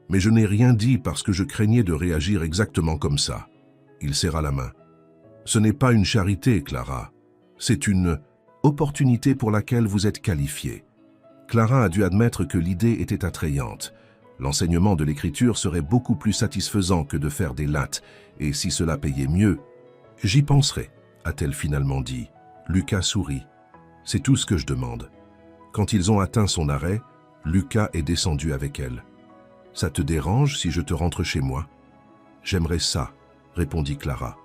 Mais je n'ai rien dit parce que je craignais de réagir exactement comme ça. » Il serra la main. « Ce n'est pas une charité, Clara. C'est une opportunité pour laquelle vous êtes qualifiée. » Clara a dû admettre que l'idée était attrayante. L'enseignement de l'écriture serait beaucoup plus satisfaisant que de faire des lattes, et si cela payait mieux, « J'y penserai, » a-t-elle finalement dit. Lucas sourit. « C'est tout ce que je demande. » Quand ils ont atteint son arrêt, Lucas est descendu avec elle. « Ça te dérange si je te rentre chez moi ?»« J'aimerais ça, » répondit Clara.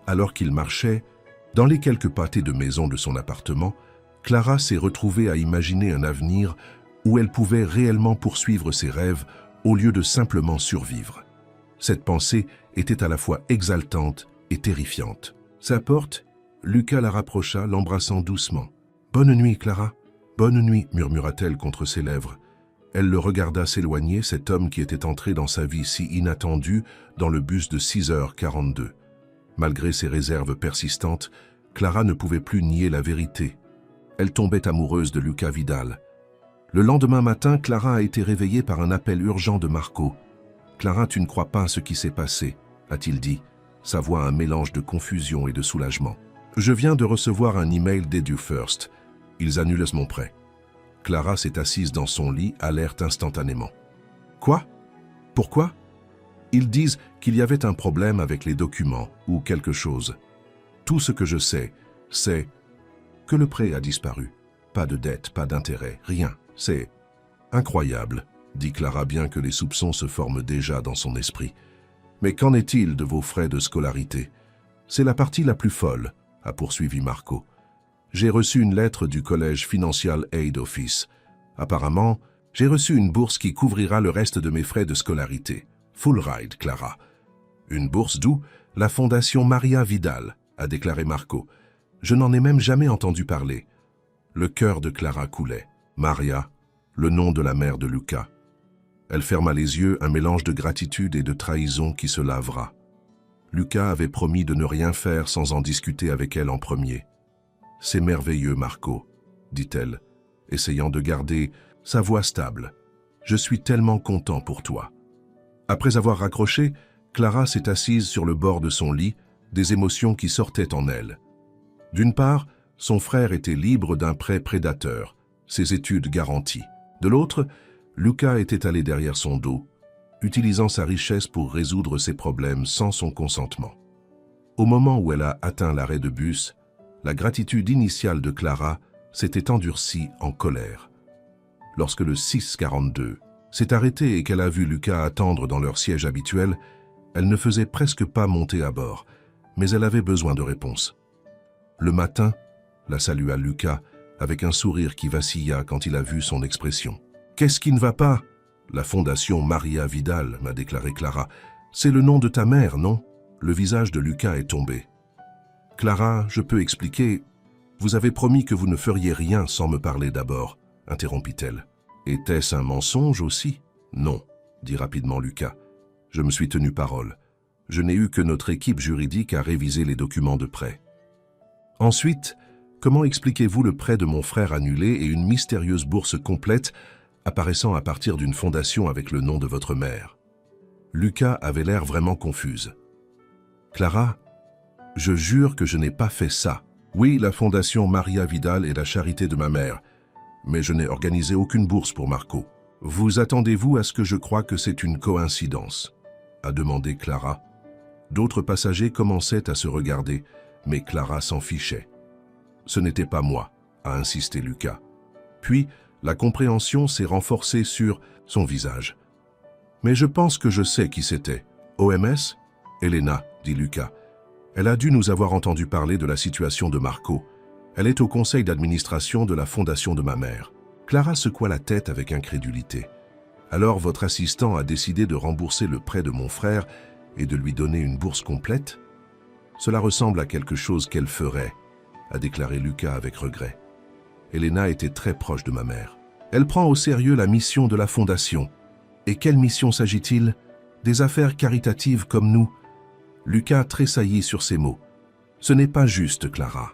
Alors qu'ils marchaient, dans les quelques pâtés de maison de son appartement, Clara s'est retrouvée à imaginer un avenir où elle pouvait réellement poursuivre ses rêves au lieu de simplement survivre. Cette pensée était à la fois exaltante et terrifiante. Sa porte, Lucas la rapprocha, l'embrassant doucement. « Bonne nuit, Clara. Bonne nuit, » murmura-t-elle contre ses lèvres. Elle le regarda s'éloigner, cet homme qui était entré dans sa vie si inattendu dans le bus de 6h42. Malgré ses réserves persistantes, Clara ne pouvait plus nier la vérité. Elle tombait amoureuse de Lucas Vidal. Le lendemain matin, Clara a été réveillée par un appel urgent de Marco. « Clara, tu ne crois pas à ce qui s'est passé », a-t-il dit, sa voix un mélange de confusion et de soulagement. « Je viens de recevoir un email d'EduFirst. Ils annulent mon prêt. » Clara s'est assise dans son lit, alerte instantanément. « Quoi? Pourquoi? » Ils disent qu'il y avait un problème avec les documents ou quelque chose. Tout ce que je sais, c'est que le prêt a disparu. Pas de dette, pas d'intérêt, rien. C'est incroyable, dit Clara, bien que les soupçons se forment déjà dans son esprit. Mais qu'en est-il de vos frais de scolarité? C'est la partie la plus folle, a poursuivi Marco. J'ai reçu une lettre du collège Financial Aid Office. Apparemment, j'ai reçu une bourse qui couvrira le reste de mes frais de scolarité. Full ride, Clara. Une bourse d'où? La fondation Maria Vidal, a déclaré Marco. Je n'en ai même jamais entendu parler. Le cœur de Clara coulait. Maria, le nom de la mère de Lucas. Elle ferma les yeux, un mélange de gratitude et de trahison qui se lavera. Lucas avait promis de ne rien faire sans en discuter avec elle en premier. « C'est merveilleux, Marco, » dit-elle, essayant de garder sa voix stable. « Je suis tellement content pour toi. » Après avoir raccroché, Clara s'est assise sur le bord de son lit, des émotions qui sortaient en elle. D'une part, son frère était libre d'un prêt prédateur, ses études garanties. De l'autre, Lucas était allé derrière son dos, utilisant sa richesse pour résoudre ses problèmes sans son consentement. Au moment où elle a atteint l'arrêt de bus, la gratitude initiale de Clara s'était endurcie en colère. Lorsque le 642 s'est arrêté et qu'elle a vu Lucas attendre dans leur siège habituel, elle ne faisait presque pas monter à bord, mais elle avait besoin de réponses. Le matin, la salua Lucas avec un sourire qui vacilla quand il a vu son expression. « Qu'est-ce qui ne va pas ?»« La fondation Maria Vidal, m'a déclaré Clara. C'est le nom de ta mère, non ?» Le visage de Lucas est tombé. « Clara, je peux expliquer. Vous avez promis que vous ne feriez rien sans me parler d'abord, » interrompit-elle. « Était-ce un mensonge aussi ?»« Non, » dit rapidement Lucas. « Je me suis tenu parole. Je n'ai eu que notre équipe juridique à réviser les documents de prêt. » Ensuite, comment expliquez-vous le prêt de mon frère annulé et une mystérieuse bourse complète apparaissant à partir d'une fondation avec le nom de votre mère? Lucas avait l'air vraiment confuse. « Clara, je jure que je n'ai pas fait ça. Oui, la fondation Maria Vidal est la charité de ma mère, mais je n'ai organisé aucune bourse pour Marco. Vous attendez-vous à ce que je croie que c'est une coïncidence ?» a demandé Clara. D'autres passagers commençaient à se regarder, mais Clara s'en fichait. « Ce n'était pas moi », a insisté Lucas. Puis, la compréhension s'est renforcée sur son visage. « Mais je pense que je sais qui c'était. OMS ?»« Elena », dit Lucas. « Elle a dû nous avoir entendu parler de la situation de Marco. Elle est au conseil d'administration de la fondation de ma mère. » Clara secoua la tête avec incrédulité. « Alors votre assistant a décidé de rembourser le prêt de mon frère et de lui donner une bourse complète? Cela ressemble à quelque chose qu'elle ferait, » a déclaré Lucas avec regret. Elena était très proche de ma mère. Elle prend au sérieux la mission de la fondation. Et quelle mission s'agit-il? Des affaires caritatives comme nous. Lucas tressaillit sur ces mots. Ce n'est pas juste, Clara.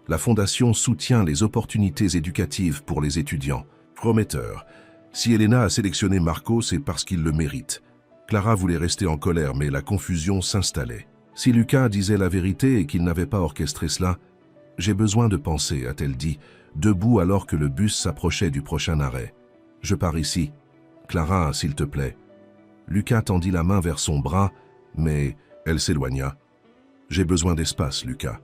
La fondation soutient les opportunités éducatives pour les étudiants. Prometteur. Si Elena a sélectionné Marco, c'est parce qu'il le mérite. Clara voulait rester en colère, mais la confusion s'installait. Si Lucas disait la vérité et qu'il n'avait pas orchestré cela, « J'ai besoin de penser », a-t-elle dit, debout alors que le bus s'approchait du prochain arrêt. « Je pars ici. Clara, s'il te plaît. » Lucas tendit la main vers son bras, mais elle s'éloigna. « J'ai besoin d'espace, Lucas. »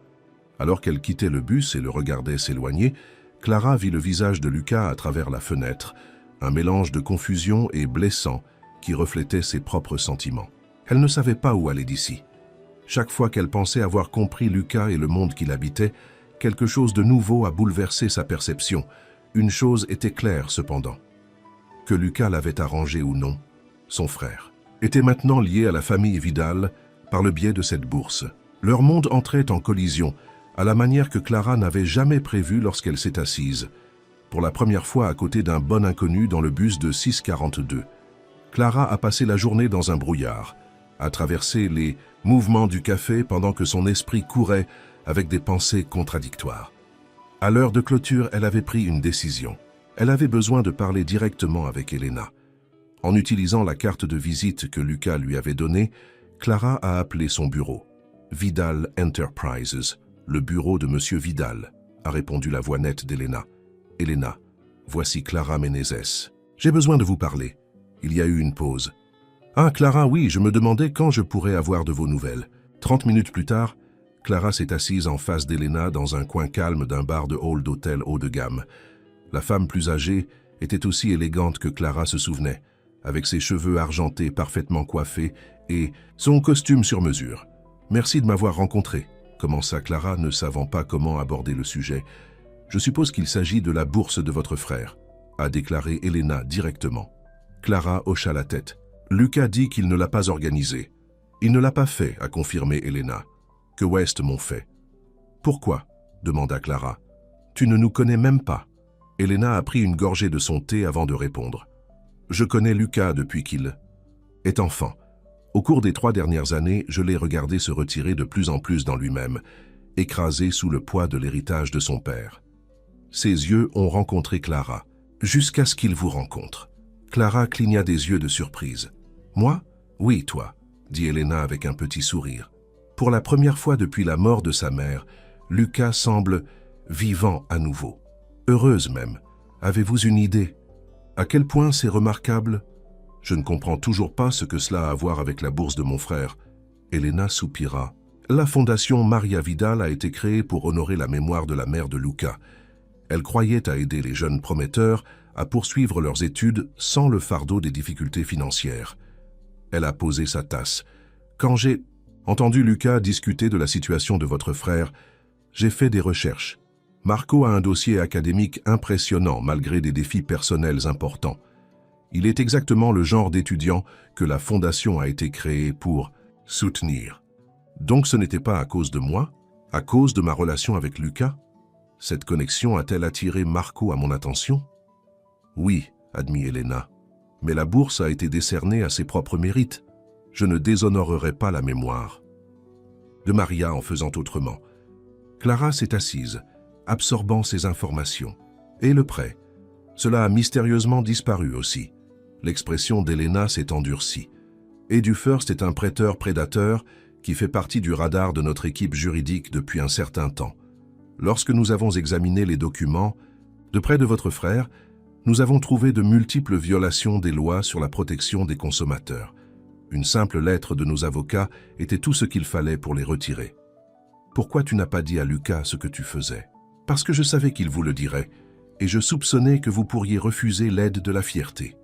Alors qu'elle quittait le bus et le regardait s'éloigner, Clara vit le visage de Lucas à travers la fenêtre, un mélange de confusion et blessant qui reflétait ses propres sentiments. Elle ne savait pas où aller d'ici. Chaque fois qu'elle pensait avoir compris Lucas et le monde qu'il habitait, quelque chose de nouveau a bouleversé sa perception. Une chose était claire cependant. Que Lucas l'avait arrangé ou non, son frère était maintenant lié à la famille Vidal par le biais de cette bourse. Leur monde entrait en collision, à la manière que Clara n'avait jamais prévu lorsqu'elle s'est assise. pour la première fois à côté d'un bon inconnu dans le bus de 642. Clara a passé la journée dans un brouillard, a traversé les mouvements du café pendant que son esprit courait avec des pensées contradictoires. À l'heure de clôture, elle avait pris une décision. Elle avait besoin de parler directement avec Elena. En utilisant la carte de visite que Lucas lui avait donnée, Clara a appelé son bureau. Vidal Enterprises, le bureau de Monsieur Vidal, a répondu la voix nette d'Elena. Elena, voici Clara Menezes. J'ai besoin de vous parler. Il y a eu une pause. Ah, Clara, oui, je me demandais quand je pourrais avoir de vos nouvelles. 30 minutes plus tard, Clara s'est assise en face d'Elena dans un coin calme d'un bar de hall d'hôtel haut de gamme. La femme plus âgée était aussi élégante que Clara se souvenait, avec ses cheveux argentés parfaitement coiffés et son costume sur mesure. « Merci de m'avoir rencontré », commença Clara, ne savant pas comment aborder le sujet. « Je suppose qu'il s'agit de la bourse de votre frère », a déclaré Elena directement. Clara hocha la tête. « Lucas dit qu'il ne l'a pas organisée. »« Il ne l'a pas fait », a confirmé Elena. « Que West m'ont fait. »« Pourquoi ?» demanda Clara. « Tu ne nous connais même pas. » Elena a pris une gorgée de son thé avant de répondre. « Je connais Lucas depuis qu'il est enfant. Au cours des 3 dernières années, je l'ai regardé se retirer de plus en plus dans lui-même, écrasé sous le poids de l'héritage de son père. Ses yeux ont rencontré Clara, jusqu'à ce qu'il vous rencontre. » Clara cligna des yeux de surprise. « Moi ? Oui, toi, » dit Elena avec un petit sourire. Pour la première fois depuis la mort de sa mère, Lucas semble vivant à nouveau. Heureuse même. Avez-vous une idée? À quel point c'est remarquable? Je ne comprends toujours pas ce que cela a à voir avec la bourse de mon frère. Elena soupira. La fondation Maria Vidal a été créée pour honorer la mémoire de la mère de Lucas. Elle croyait à aider les jeunes prometteurs à poursuivre leurs études sans le fardeau des difficultés financières. Elle a posé sa tasse. Quand j'ai entendu Lucas discuter de la situation de votre frère, j'ai fait des recherches. Marco a un dossier académique impressionnant malgré des défis personnels importants. Il est exactement le genre d'étudiant que la fondation a été créée pour soutenir. Donc ce n'était pas à cause de moi, à cause de ma relation avec Lucas? Cette connexion a-t-elle attiré Marco à mon attention? Oui, admit Elena, mais la bourse a été décernée à ses propres mérites. Je ne déshonorerai pas la mémoire de Maria en faisant autrement. Clara s'est assise, absorbant ces informations. Et le prêt? Cela a mystérieusement disparu aussi. L'expression d'Elena s'est endurcie. Edu First est un prêteur prédateur qui fait partie du radar de notre équipe juridique depuis un certain temps. Lorsque nous avons examiné les documents, de près de votre frère, nous avons trouvé de multiples violations des lois sur la protection des consommateurs. Une simple lettre de nos avocats était tout ce qu'il fallait pour les retirer. Pourquoi tu n'as pas dit à Lucas ce que tu faisais? Parce que je savais qu'il vous le dirait, et je soupçonnais que vous pourriez refuser l'aide de la fierté.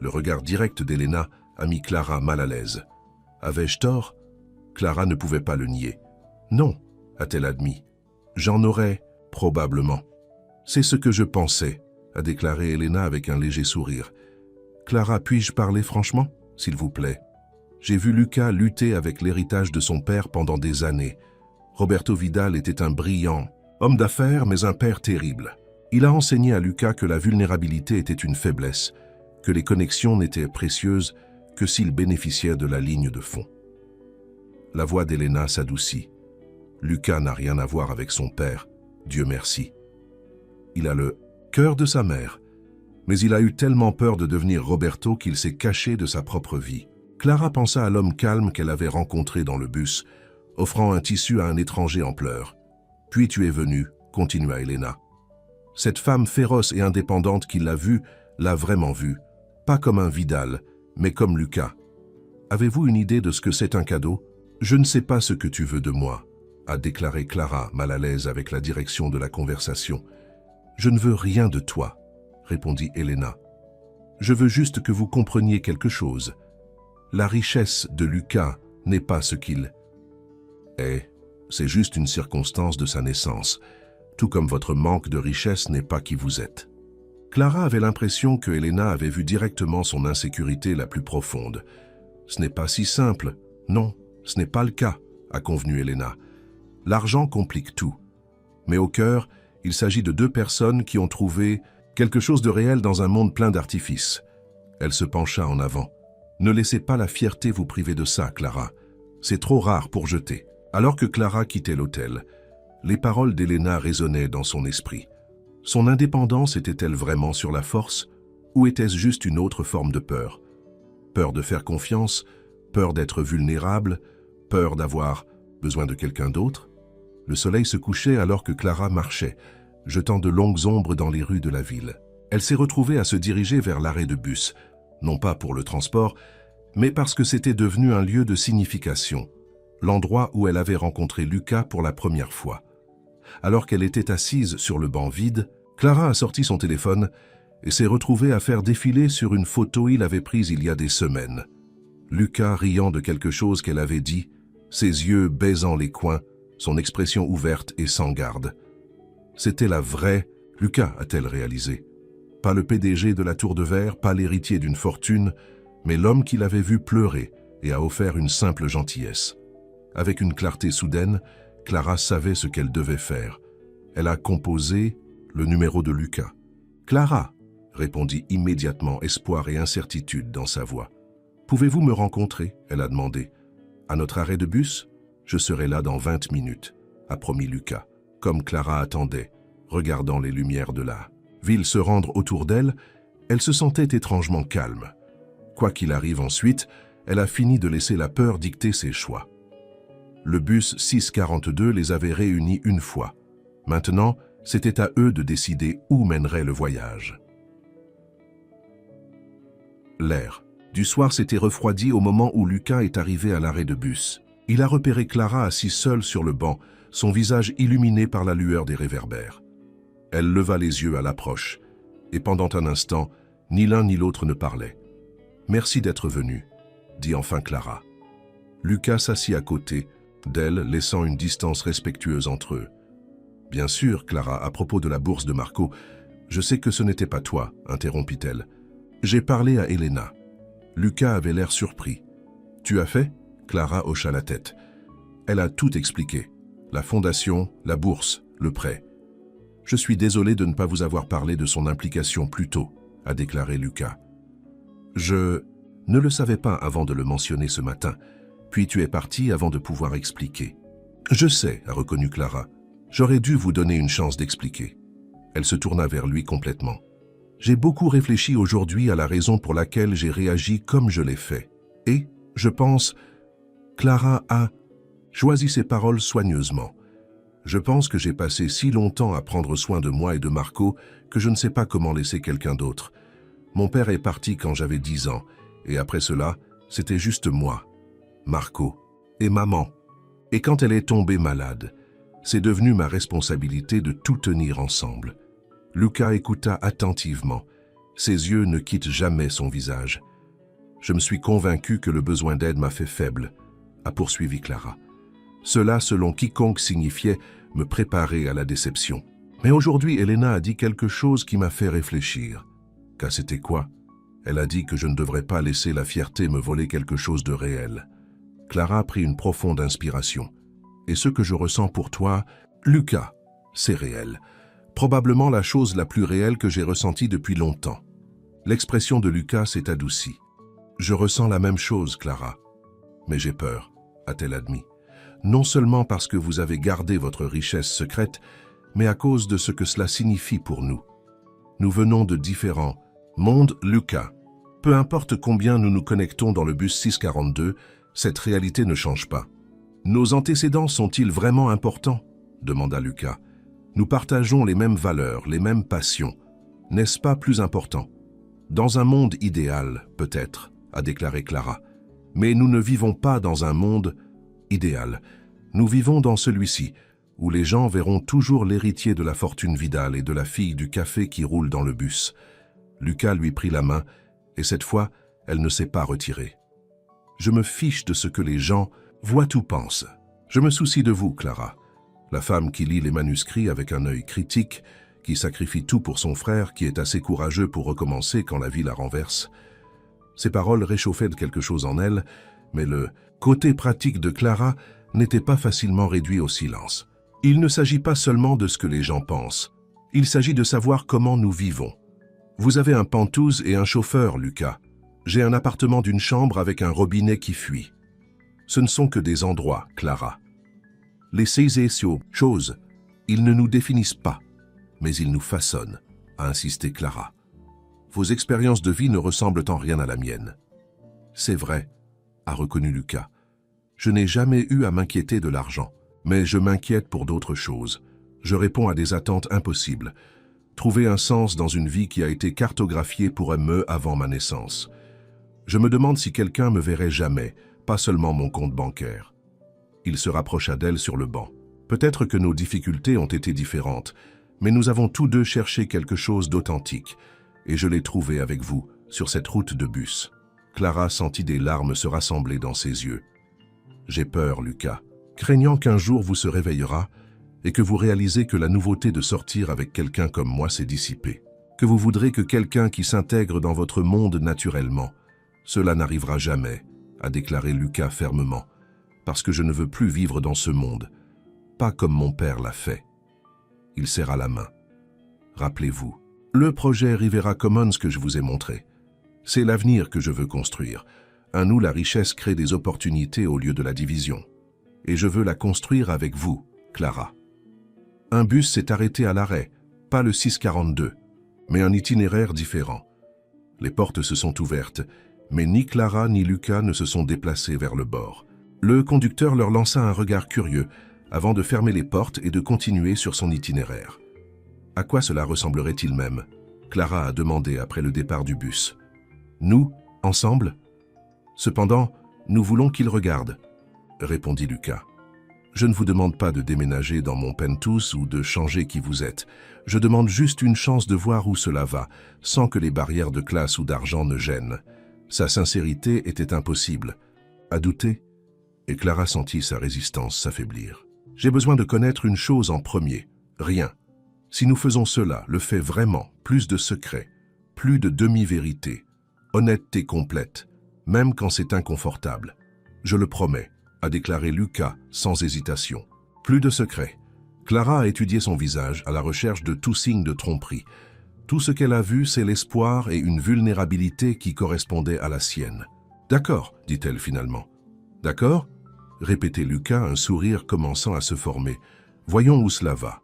Le regard direct d'Elena a mis Clara mal à l'aise. Avais-je tort? Clara ne pouvait pas le nier. Non, a-t-elle admis. J'en aurais, probablement. C'est ce que je pensais, a déclaré Elena avec un léger sourire. Clara, puis-je parler franchement, s'il vous plaît? J'ai vu Lucas lutter avec l'héritage de son père pendant des années. Roberto Vidal était un brillant homme d'affaires, mais un père terrible. Il a enseigné à Lucas que la vulnérabilité était une faiblesse, que les connexions n'étaient précieuses que s'il bénéficiait de la ligne de fond. La voix d'Elena s'adoucit. Lucas n'a rien à voir avec son père, Dieu merci. Il a le cœur de sa mère, mais il a eu tellement peur de devenir Roberto qu'il s'est caché de sa propre vie. Clara pensa à l'homme calme qu'elle avait rencontré dans le bus, offrant un tissu à un étranger en pleurs. Puis tu es venu, continua Elena. Cette femme féroce et indépendante qui l'a vue, l'a vraiment vue, pas comme un Vidal, mais comme Lucas. Avez-vous une idée de ce que c'est un cadeau? Je ne sais pas ce que tu veux de moi, a déclaré Clara, mal à l'aise avec la direction de la conversation. Je ne veux rien de toi, répondit Elena. Je veux juste que vous compreniez quelque chose. La richesse de Lucas n'est pas ce qu'il est. C'est juste une circonstance de sa naissance, tout comme votre manque de richesse n'est pas qui vous êtes. Clara avait l'impression que Elena avait vu directement son insécurité la plus profonde. Ce n'est pas si simple. Non, ce n'est pas le cas, a convenu Elena. L'argent complique tout. Mais au cœur, Il s'agit de deux personnes qui ont trouvé quelque chose de réel dans un monde plein d'artifices. Elle se pencha en avant. Ne laissez pas la fierté vous priver de ça, Clara. C'est trop rare pour jeter. Alors que Clara quittait l'hôtel, les paroles d'Elena résonnaient dans son esprit. Son indépendance était-elle vraiment sur la force, ou était-ce juste une autre forme de peur? Peur de faire confiance, peur d'être vulnérable, peur d'avoir besoin de quelqu'un d'autre? Le soleil se couchait alors que Clara marchait, jetant de longues ombres dans les rues de la ville. Elle s'est retrouvée à se diriger vers l'arrêt de bus, non pas pour le transport, mais parce que c'était devenu un lieu de signification, l'endroit où elle avait rencontré Lucas pour la première fois. Alors qu'elle était assise sur le banc vide, Clara a sorti son téléphone et s'est retrouvée à faire défiler sur une photo qu'il avait prise il y a des semaines. Lucas riant de quelque chose qu'elle avait dit, ses yeux baisant les coins, son expression ouverte et sans garde. C'était la vraie Lucas, a-t-elle réalisé. Pas le PDG de la Tour de Verre, pas l'héritier d'une fortune, mais l'homme qui l'avait vu pleurer et a offert une simple gentillesse. Avec une clarté soudaine, Clara savait ce qu'elle devait faire. Elle a composé le numéro de Lucas. « Clara !» répondit immédiatement espoir et incertitude dans sa voix. « Pouvez-vous me rencontrer ?» elle a demandé. « À notre arrêt de bus ? Je serai là dans 20 minutes, a promis Lucas, comme Clara attendait, regardant les lumières de la ville se rendre autour d'elle, elle se sentait étrangement calme. Quoi qu'il arrive ensuite, elle a fini de laisser la peur dicter ses choix. Le bus 642 les avait réunis une fois. Maintenant, c'était à eux de décider où mènerait le voyage. L'air du soir s'était refroidi au moment où Lucas est arrivé à l'arrêt de bus. Il a repéré Clara assise seule sur le banc, son visage illuminé par la lueur des réverbères. Elle leva les yeux à l'approche, et pendant un instant, ni l'un ni l'autre ne parlait. « Merci d'être venu », dit enfin Clara. Lucas s'assit à côté d'elle, laissant une distance respectueuse entre eux. « Bien sûr, Clara, à propos de la bourse de Marco, je sais que ce n'était pas toi, interrompit-elle. J'ai parlé à Elena. » Lucas avait l'air surpris. « Tu as fait ?» Clara hocha la tête. Elle a tout expliqué. La fondation, la bourse, le prêt. « Je suis désolé de ne pas vous avoir parlé de son implication plus tôt, » a déclaré Lucas. « Je ne le savais pas avant de le mentionner ce matin, puis tu es parti avant de pouvoir expliquer. »« Je sais, » a reconnu Clara. « J'aurais dû vous donner une chance d'expliquer. » Elle se tourna vers lui complètement. « J'ai beaucoup réfléchi aujourd'hui à la raison pour laquelle j'ai réagi comme je l'ai fait. Et, je pense, Clara a choisi ses paroles soigneusement. Je pense que j'ai passé si longtemps à prendre soin de moi et de Marco que je ne sais pas comment laisser quelqu'un d'autre. Mon père est parti quand j'avais 10 ans, et après cela, c'était juste moi, Marco et maman. Et quand elle est tombée malade, c'est devenu ma responsabilité de tout tenir ensemble. » Lucas écouta attentivement. Ses yeux ne quittent jamais son visage. « Je me suis convaincu que le besoin d'aide m'a fait faible, » a poursuivi Clara. Cela, selon quiconque, signifiait me préparer à la déception. Mais aujourd'hui, Elena a dit quelque chose qui m'a fait réfléchir. Car c'était quoi? Elle a dit que je ne devrais pas laisser la fierté me voler quelque chose de réel. Clara prit une profonde inspiration. Et ce que je ressens pour toi, Lucas, c'est réel. Probablement la chose la plus réelle que j'ai ressentie depuis longtemps. L'expression de Lucas s'est adoucie. Je ressens la même chose, Clara. Mais j'ai peur, a-t-elle admis. Non seulement parce que vous avez gardé votre richesse secrète, mais à cause de ce que cela signifie pour nous. Nous venons de différents mondes, Lucas. Peu importe combien nous nous connectons dans le bus 642, cette réalité ne change pas. Nos antécédents sont-ils vraiment importants? Demanda Lucas. Nous partageons les mêmes valeurs, les mêmes passions. N'est-ce pas plus important? Dans un monde idéal, peut-être, a déclaré Clara. Mais nous ne vivons pas dans un monde idéal. Nous vivons dans celui-ci, où les gens verront toujours l'héritier de la fortune Vidal et de la fille du café qui roule dans le bus. Lucas lui prit la main, et cette fois, elle ne s'est pas retirée. Je me fiche de ce que les gens voient ou pensent. Je me soucie de vous, Clara. La femme qui lit les manuscrits avec un œil critique, qui sacrifie tout pour son frère, qui est assez courageux pour recommencer quand la vie la renverse. Ces paroles réchauffaient quelque chose en elle, mais le côté pratique de Clara n'était pas facilement réduit au silence. Il ne s'agit pas seulement de ce que les gens pensent. Il s'agit de savoir comment nous vivons. Vous avez un pantouse et un chauffeur, Lucas. J'ai un appartement d'une chambre avec un robinet qui fuit. Ce ne sont que des endroits, Clara. Les choses, ils ne nous définissent pas, mais ils nous façonnent, a insisté Clara. Vos expériences de vie ne ressemblent en rien à la mienne. C'est vrai, a reconnu Lucas. Je n'ai jamais eu à m'inquiéter de l'argent, mais je m'inquiète pour d'autres choses. Je réponds à des attentes impossibles. Trouver un sens dans une vie qui a été cartographiée pour me avant ma naissance. Je me demande si quelqu'un me verrait jamais, pas seulement mon compte bancaire. Il se rapprocha d'elle sur le banc. Peut-être que nos difficultés ont été différentes, mais nous avons tous deux cherché quelque chose d'authentique, et je l'ai trouvé avec vous, sur cette route de bus. Clara sentit des larmes se rassembler dans ses yeux. J'ai peur, Lucas, craignant qu'un jour vous se réveillera et que vous réalisez que la nouveauté de sortir avec quelqu'un comme moi s'est dissipée, que vous voudrez que quelqu'un qui s'intègre dans votre monde naturellement. Cela n'arrivera jamais, a déclaré Lucas fermement, parce que je ne veux plus vivre dans ce monde, pas comme mon père l'a fait. Il serra la main. Rappelez-vous, le projet Rivera Commons que je vous ai montré, c'est l'avenir que je veux construire. À nous, la richesse crée des opportunités au lieu de la division. Et je veux la construire avec vous, Clara. Un bus s'est arrêté à l'arrêt, pas le 642, mais un itinéraire différent. Les portes se sont ouvertes, mais ni Clara ni Lucas ne se sont déplacés vers le bord. Le conducteur leur lança un regard curieux avant de fermer les portes et de continuer sur son itinéraire. À quoi cela ressemblerait-il même? Clara a demandé après le départ du bus. Nous, ensemble? Cependant, nous voulons qu'il regarde, répondit Lucas. Je ne vous demande pas de déménager dans mon penthouse ou de changer qui vous êtes. Je demande juste une chance de voir où cela va, sans que les barrières de classe ou d'argent ne gênent. Sa sincérité était impossible. À douter? Et Clara sentit sa résistance s'affaiblir. J'ai besoin de connaître une chose en premier. Rien. Si nous faisons cela, le fait vraiment, plus de secrets, plus de demi-vérité, honnêteté complète, même quand c'est inconfortable. Je le promets, a déclaré Lucas sans hésitation. Plus de secrets. Clara a étudié son visage à la recherche de tout signe de tromperie. Tout ce qu'elle a vu, c'est l'espoir et une vulnérabilité qui correspondaient à la sienne. D'accord, dit-elle finalement. D'accord? Répétait Lucas, un sourire commençant à se former. Voyons où cela va.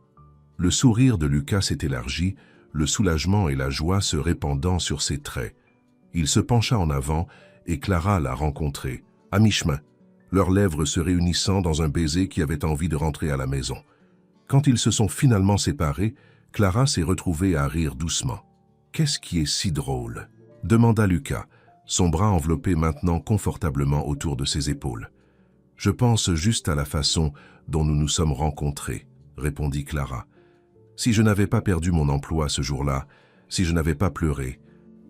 Le sourire de Lucas s'est élargi, le soulagement et la joie se répandant sur ses traits. Il se pencha en avant et Clara l'a rencontré, à mi-chemin, leurs lèvres se réunissant dans un baiser qui avait envie de rentrer à la maison. Quand ils se sont finalement séparés, Clara s'est retrouvée à rire doucement. « Qu'est-ce qui est si drôle ?» demanda Lucas, son bras enveloppé maintenant confortablement autour de ses épaules. « Je pense juste à la façon dont nous nous sommes rencontrés, » répondit Clara. « Si je n'avais pas perdu mon emploi ce jour-là, si je n'avais pas pleuré,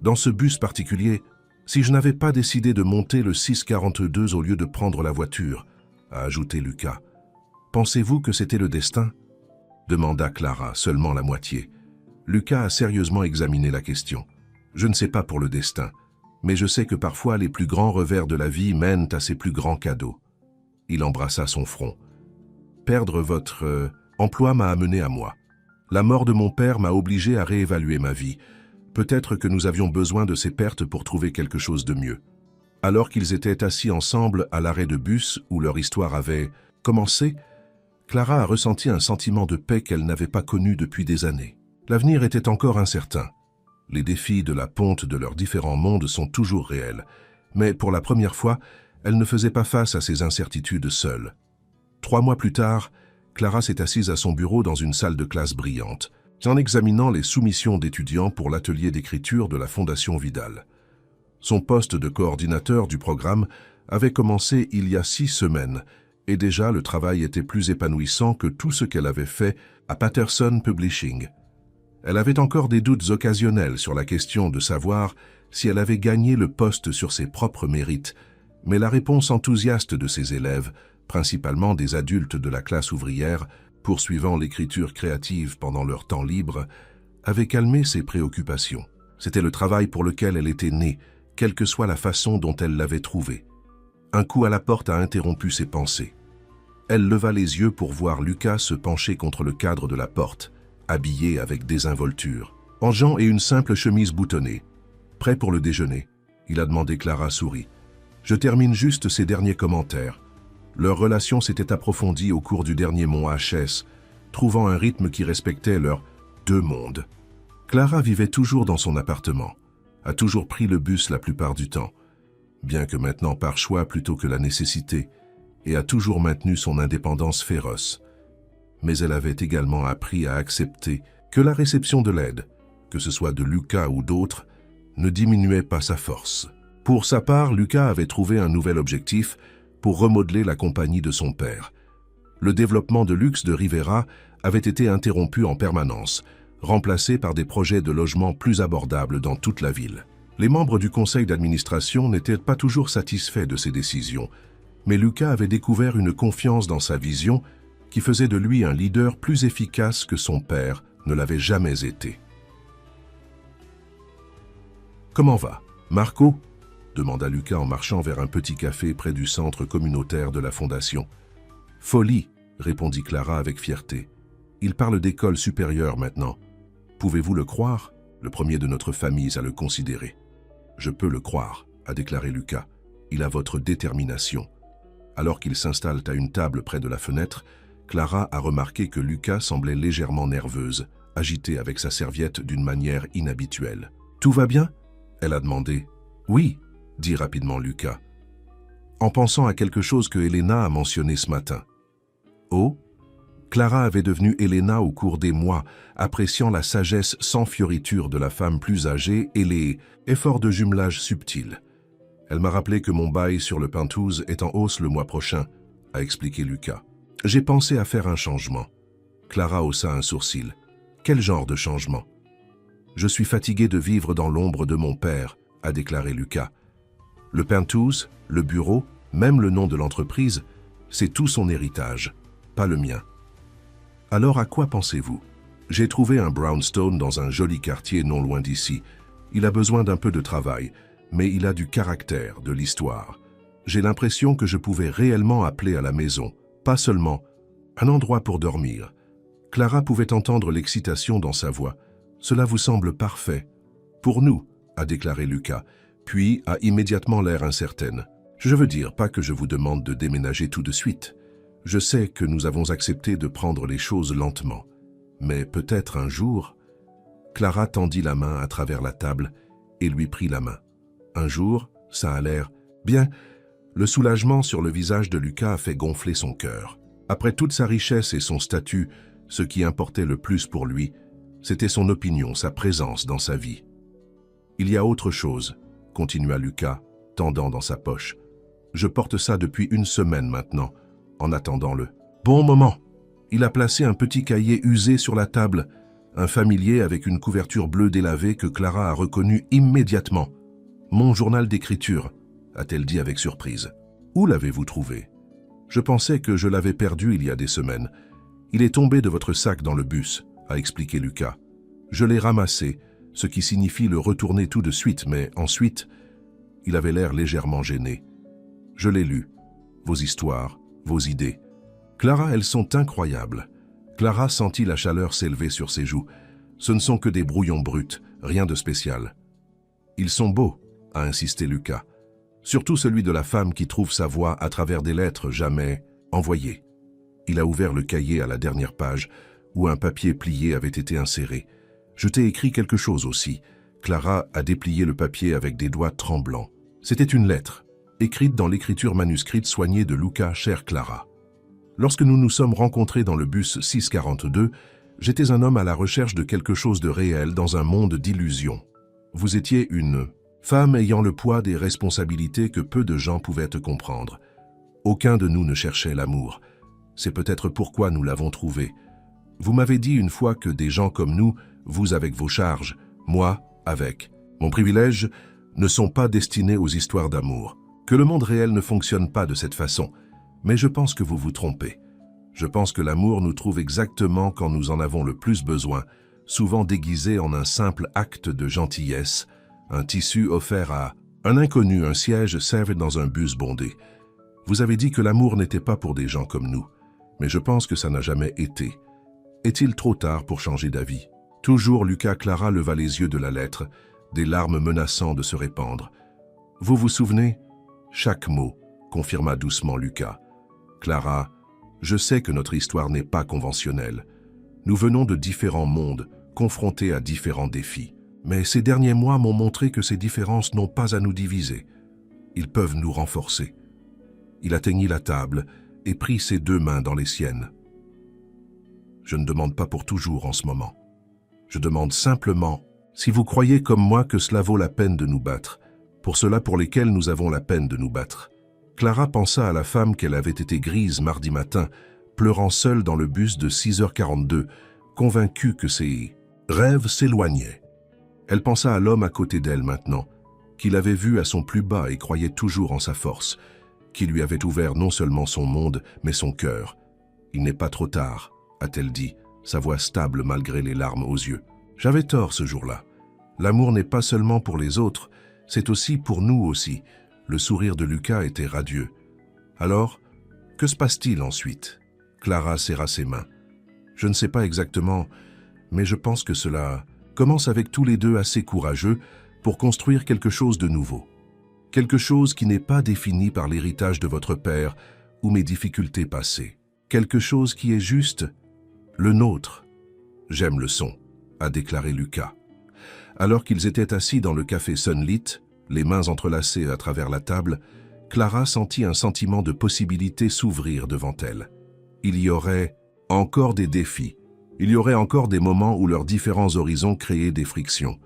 dans ce bus particulier, si je n'avais pas décidé de monter le 642 au lieu de prendre la voiture, » a ajouté Lucas. « Pensez-vous que c'était le destin ?» demanda Clara, seulement la moitié. Lucas a sérieusement examiné la question. « Je ne sais pas pour le destin, mais je sais que parfois les plus grands revers de la vie mènent à ses plus grands cadeaux. » Il embrassa son front. « Perdre votre emploi m'a amené à moi. La mort de mon père m'a obligé à réévaluer ma vie. Peut-être que nous avions besoin de ces pertes pour trouver quelque chose de mieux. » Alors qu'ils étaient assis ensemble à l'arrêt de bus où leur histoire avait commencé, Clara a ressenti un sentiment de paix qu'elle n'avait pas connu depuis des années. L'avenir était encore incertain. Les défis de la ponte de leurs différents mondes sont toujours réels, mais pour la première fois, elle ne faisait pas face à ces incertitudes seule. 3 mois plus tard, Clara s'est assise à son bureau dans une salle de classe brillante, en examinant les soumissions d'étudiants pour l'atelier d'écriture de la Fondation Vidal. Son poste de coordinateur du programme avait commencé il y a 6 semaines, et déjà le travail était plus épanouissant que tout ce qu'elle avait fait à Patterson Publishing. Elle avait encore des doutes occasionnels sur la question de savoir si elle avait gagné le poste sur ses propres mérites, mais la réponse enthousiaste de ses élèves, principalement des adultes de la classe ouvrière, poursuivant l'écriture créative pendant leur temps libre, avait calmé ses préoccupations. C'était le travail pour lequel elle était née, quelle que soit la façon dont elle l'avait trouvé. Un coup à la porte a interrompu ses pensées. Elle leva les yeux pour voir Lucas se pencher contre le cadre de la porte, habillé avec désinvolture, en jeans et une simple chemise boutonnée. « Prêt pour le déjeuner ?» il a demandé. Clara sourit. « Je termine juste ces derniers commentaires. » Leur relation s'était approfondie au cours du dernier mont HS, trouvant un rythme qui respectait leurs deux mondes. Clara vivait toujours dans son appartement, a toujours pris le bus la plupart du temps, bien que maintenant par choix plutôt que la nécessité, et a toujours maintenu son indépendance féroce. Mais elle avait également appris à accepter que la réception de l'aide, que ce soit de Lucas ou d'autres, ne diminuait pas sa force. Pour sa part, Lucas avait trouvé un nouvel objectif pour remodeler la compagnie de son père. Le développement de luxe de Rivera avait été interrompu en permanence, remplacé par des projets de logement plus abordables dans toute la ville. Les membres du conseil d'administration n'étaient pas toujours satisfaits de ces décisions, mais Lucas avait découvert une confiance dans sa vision qui faisait de lui un leader plus efficace que son père ne l'avait jamais été. « Comment va, Marco ?» demanda Lucas en marchant vers un petit café près du centre communautaire de la fondation. « Folie !» répondit Clara avec fierté. « Il parle d'école supérieure maintenant. Pouvez-vous le croire? Le premier de notre famille à le considérer. »« Je peux le croire », a déclaré Lucas. « Il a votre détermination. » Alors qu'ils s'installent à une table près de la fenêtre, Clara a remarqué que Lucas semblait légèrement nerveuse, agitée avec sa serviette d'une manière inhabituelle. « Tout va bien ?» elle a demandé. « Oui », dit rapidement Lucas, en pensant à quelque chose que Elena a mentionné ce matin. Oh, Clara avait devenu Elena au cours des mois, appréciant la sagesse sans fioriture de la femme plus âgée et les efforts de jumelage subtils. Elle m'a rappelé que mon bail sur le Penthouse est en hausse le mois prochain, a expliqué Lucas. J'ai pensé à faire un changement. Clara haussa un sourcil. Quel genre de changement? Je suis fatigué de vivre dans l'ombre de mon père, a déclaré Lucas. Le Penthouse, le bureau, même le nom de l'entreprise, c'est tout son héritage, pas le mien. Alors à quoi pensez-vous? J'ai trouvé un brownstone dans un joli quartier non loin d'ici. Il a besoin d'un peu de travail, mais il a du caractère, de l'histoire. J'ai l'impression que je pouvais réellement appeler à la maison, pas seulement un endroit pour dormir. Clara pouvait entendre l'excitation dans sa voix. Cela vous semble parfait? Pour nous, a déclaré Lucas, puis a immédiatement l'air incertaine. Je veux dire, pas que je vous demande de déménager tout de suite. Je sais que nous avons accepté de prendre les choses lentement. Mais peut-être un jour... Clara tendit la main à travers la table et lui prit la main. Un jour, ça a l'air... Bien, le soulagement sur le visage de Lucas a fait gonfler son cœur. Après toute sa richesse et son statut, ce qui importait le plus pour lui, c'était son opinion, sa présence dans sa vie. Il y a autre chose, continua Lucas, tendant dans sa poche. Je porte ça depuis 1 semaine maintenant, en attendant le bon moment. Il a placé un petit cahier usé sur la table, un familier avec une couverture bleue délavée que Clara a reconnu immédiatement. « Mon journal d'écriture », a-t-elle dit avec surprise. « Où l'avez-vous trouvé ?»« Je pensais que je l'avais perdu il y a des semaines. Il est tombé de votre sac dans le bus, » a expliqué Lucas. « Je l'ai ramassé, ce qui signifie le retourner tout de suite, mais ensuite, il avait l'air légèrement gêné. Je l'ai lu. Vos histoires, vos idées. Clara, elles sont incroyables. » Clara sentit la chaleur s'élever sur ses joues. Ce ne sont que des brouillons bruts, rien de spécial. « Ils sont beaux, » a insisté Lucas. Surtout celui de la femme qui trouve sa voix à travers des lettres jamais envoyées. Il a ouvert le cahier à la dernière page, où un papier plié avait été inséré. « Je t'ai écrit quelque chose aussi. » Clara a déplié le papier avec des doigts tremblants. C'était une lettre, écrite dans l'écriture manuscrite soignée de Lucas, chère Clara. Lorsque nous nous sommes rencontrés dans le bus 642, j'étais un homme à la recherche de quelque chose de réel dans un monde d'illusions. Vous étiez une femme ayant le poids des responsabilités que peu de gens pouvaient te comprendre. Aucun de nous ne cherchait l'amour. C'est peut-être pourquoi nous l'avons trouvé. Vous m'avez dit une fois que des gens comme nous, vous avec vos charges, moi avec mon privilège, ne sont pas destinés aux histoires d'amour. Que le monde réel ne fonctionne pas de cette façon. Mais je pense que vous vous trompez. Je pense que l'amour nous trouve exactement quand nous en avons le plus besoin, souvent déguisé en un simple acte de gentillesse, un tissu offert à un inconnu, un siège servé dans un bus bondé. Vous avez dit que l'amour n'était pas pour des gens comme nous. mais je pense que ça n'a jamais été. Est-il trop tard pour changer d'avis? Toujours Lucas Clara leva les yeux de la lettre, des larmes menaçant de se répandre. Vous vous souvenez? Chaque mot, confirma doucement Lucas. Clara, je sais que notre histoire n'est pas conventionnelle. Nous venons de différents mondes, confrontés à différents défis. Mais ces derniers mois m'ont montré que ces différences n'ont pas à nous diviser. Ils peuvent nous renforcer. Il atteignit la table et prit ses 2 mains dans les siennes. Je ne demande pas pour toujours en ce moment. Je demande simplement, si vous croyez comme moi que cela vaut la peine de nous battre, pour ceux-là pour lesquels nous avons la peine de nous battre. Clara pensa à la femme qu'elle avait été grise mardi matin, pleurant seule dans le bus de 6h42, convaincue que ses rêves s'éloignaient. Elle pensa à l'homme à côté d'elle maintenant, qu'il avait vu à son plus bas et croyait toujours en sa force, qui lui avait ouvert non seulement son monde, mais son cœur. « Il n'est pas trop tard », a-t-elle dit, sa voix stable malgré les larmes aux yeux. « J'avais tort ce jour-là. L'amour n'est pas seulement pour les autres, c'est aussi pour nous aussi. » Le sourire de Lucas était radieux. « Alors, que se passe-t-il ensuite ?» Clara serra ses mains. « Je ne sais pas exactement, mais je pense que cela commence avec tous les deux assez courageux pour construire quelque chose de nouveau. Quelque chose qui n'est pas défini par l'héritage de votre père ou mes difficultés passées. Quelque chose qui est juste le nôtre. J'aime le son, a déclaré Lucas. Alors qu'ils étaient assis dans le café Sunlit, les mains entrelacées à travers la table, Clara sentit un sentiment de possibilité s'ouvrir devant elle. Il y aurait encore des défis. Il y aurait encore des moments où leurs différents horizons créaient des frictions.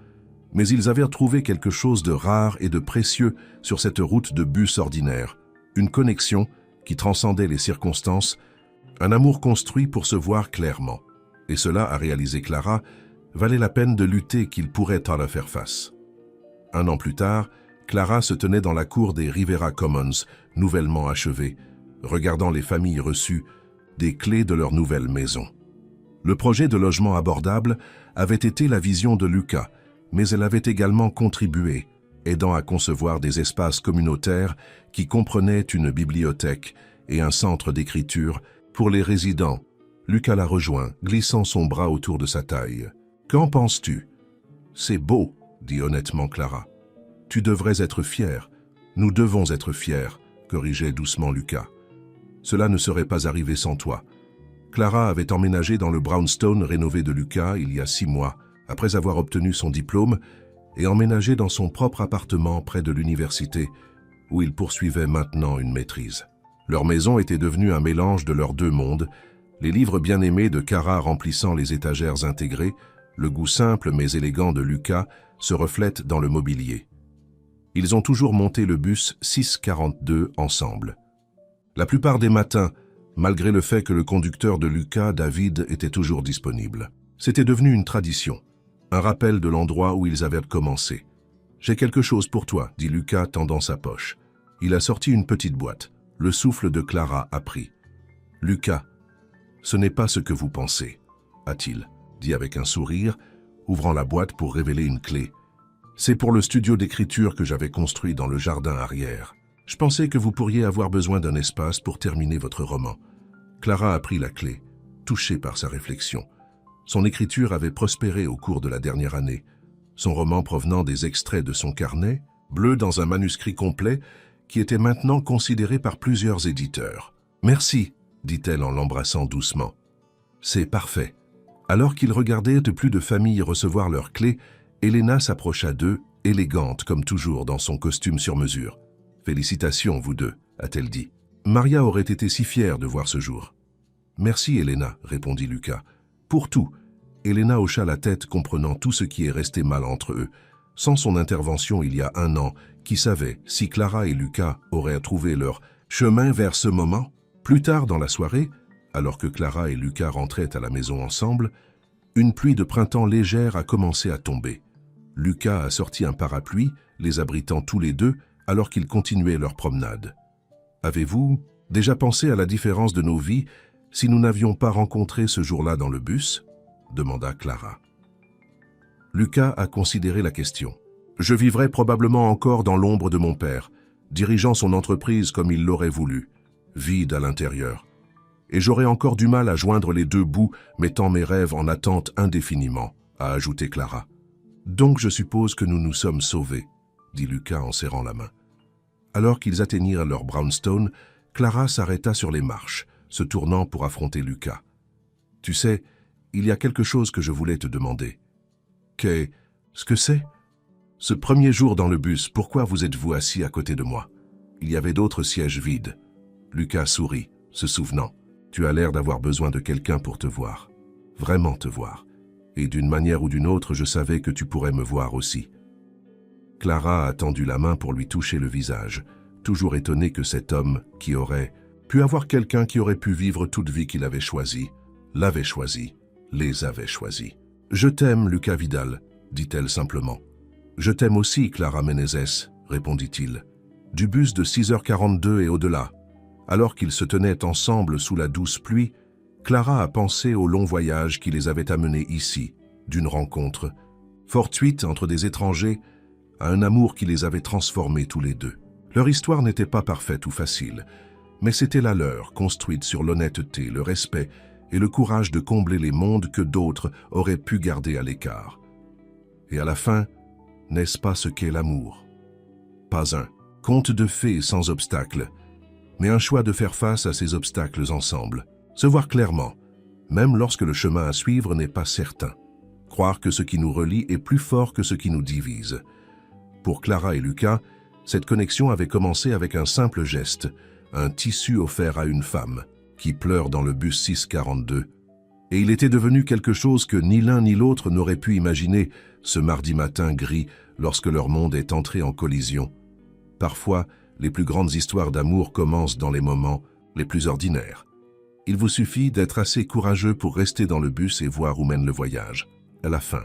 Mais ils avaient trouvé quelque chose de rare et de précieux sur cette route de bus ordinaire. Une connexion qui transcendait les circonstances, un amour construit pour se voir clairement. Et cela, a réalisé Clara, valait la peine de lutter qu'ils pourraient en faire face. 1 an plus tard, Clara se tenait dans la cour des Rivera Commons, nouvellement achevée, regardant les familles reçues des clés de leur nouvelle maison. Le projet de logement abordable avait été la vision de Lucas, mais elle avait également contribué, aidant à concevoir des espaces communautaires qui comprenaient une bibliothèque et un centre d'écriture pour les résidents. Lucas la rejoint, glissant son bras autour de sa taille. « Qu'en penses-tu »« C'est beau, » dit honnêtement Clara. « Tu devrais être fier. Nous devons être fiers, » corrigeait doucement Lucas. « Cela ne serait pas arrivé sans toi. » Clara avait emménagé dans le brownstone rénové de Lucas il y a 6 mois, après avoir obtenu son diplôme, et emménagé dans son propre appartement près de l'université, où il poursuivait maintenant une maîtrise. Leur maison était devenue un mélange de leurs 2 mondes, les livres bien-aimés de Cara remplissant les étagères intégrées, le goût simple mais élégant de Lucas se reflète dans le mobilier. Ils ont toujours monté le bus 642 ensemble. La plupart des matins, malgré le fait que le conducteur de Lucas, David, était toujours disponible. C'était devenu une tradition, un rappel de l'endroit où ils avaient commencé. « J'ai quelque chose pour toi », dit Lucas tendant sa poche. Il a sorti une petite boîte. Le souffle de Clara a pris. « Lucas, ce n'est pas ce que vous pensez, a-t-il, dit avec un sourire, ouvrant la boîte pour révéler une clé. « C'est pour le studio d'écriture que j'avais construit dans le jardin arrière. Je pensais que vous pourriez avoir besoin d'un espace pour terminer votre roman. » Clara a pris la clé, touchée par sa réflexion. Son écriture avait prospéré au cours de la dernière année. Son roman provenant des extraits de son carnet, bleu dans un manuscrit complet, qui était maintenant considéré par plusieurs éditeurs. « Merci », dit-elle en l'embrassant doucement. « C'est parfait. » Alors qu'ils regardaient de plus de familles recevoir leurs clés, Elena s'approcha d'eux, élégante comme toujours dans son costume sur mesure. « Félicitations, vous deux, a-t-elle dit. Maria aurait été si fière de voir ce jour. « Merci, Elena, répondit Lucas. « Pour tout. » Elena hocha la tête, comprenant tout ce qui est resté mal entre eux. Sans son intervention il y a 1 an, qui savait si Clara et Lucas auraient trouvé leur chemin vers ce moment? Plus tard dans la soirée, alors que Clara et Lucas rentraient à la maison ensemble, une pluie de printemps légère a commencé à tomber. Lucas a sorti un parapluie, les abritant tous les deux, alors qu'ils continuaient leur promenade. « Avez-vous déjà pensé à la différence de nos vies si nous n'avions pas rencontré ce jour-là dans le bus ?» demanda Clara. Lucas a considéré la question. « Je vivrais probablement encore dans l'ombre de mon père, dirigeant son entreprise comme il l'aurait voulu, vide à l'intérieur. Et j'aurai encore du mal à joindre les deux bouts, mettant mes rêves en attente indéfiniment, a ajouté Clara. Donc je suppose que nous nous sommes sauvés, dit Lucas en serrant la main. Alors qu'ils atteignirent leur brownstone, Clara s'arrêta sur les marches, se tournant pour affronter Lucas. « Tu sais, il y a quelque chose que je voulais te demander. »« Ce que c'est ?»« Ce premier jour dans le bus, pourquoi vous êtes-vous assis à côté de moi? Il y avait d'autres sièges vides. » Lucas sourit, se souvenant. « Tu as l'air d'avoir besoin de quelqu'un pour te voir. Vraiment te voir. Et d'une manière ou d'une autre, je savais que tu pourrais me voir aussi. » Clara a tendu la main pour lui toucher le visage, toujours étonnée que cet homme, qui aurait pu avoir quelqu'un qui aurait pu vivre toute vie qu'il avait choisie, l'avait choisi, les avait choisis. « Je t'aime, Lucas Vidal, » dit-elle simplement. « Je t'aime aussi, Clara Menezes, » répondit-il. Du bus de 6h42 et au-delà, alors qu'ils se tenaient ensemble sous la douce pluie, Clara a pensé au long voyage qui les avait amenés ici, d'une rencontre fortuite entre des étrangers, à un amour qui les avait transformés tous les deux. Leur histoire n'était pas parfaite ou facile, mais c'était la leur, construite sur l'honnêteté, le respect et le courage de combler les mondes que d'autres auraient pu garder à l'écart. Et à la fin, n'est-ce pas ce qu'est l'amour? Pas un conte de fées sans obstacles, mais un choix de faire face à ces obstacles ensemble. Se voir clairement, même lorsque le chemin à suivre n'est pas certain. Croire que ce qui nous relie est plus fort que ce qui nous divise. Pour Clara et Lucas, cette connexion avait commencé avec un simple geste, un tissu offert à une femme, qui pleure dans le bus 642. Et il était devenu quelque chose que ni l'un ni l'autre n'auraient pu imaginer ce mardi matin gris lorsque leur monde est entré en collision. Parfois, les plus grandes histoires d'amour commencent dans les moments les plus ordinaires. Il vous suffit d'être assez courageux pour rester dans le bus et voir où mène le voyage. À la fin,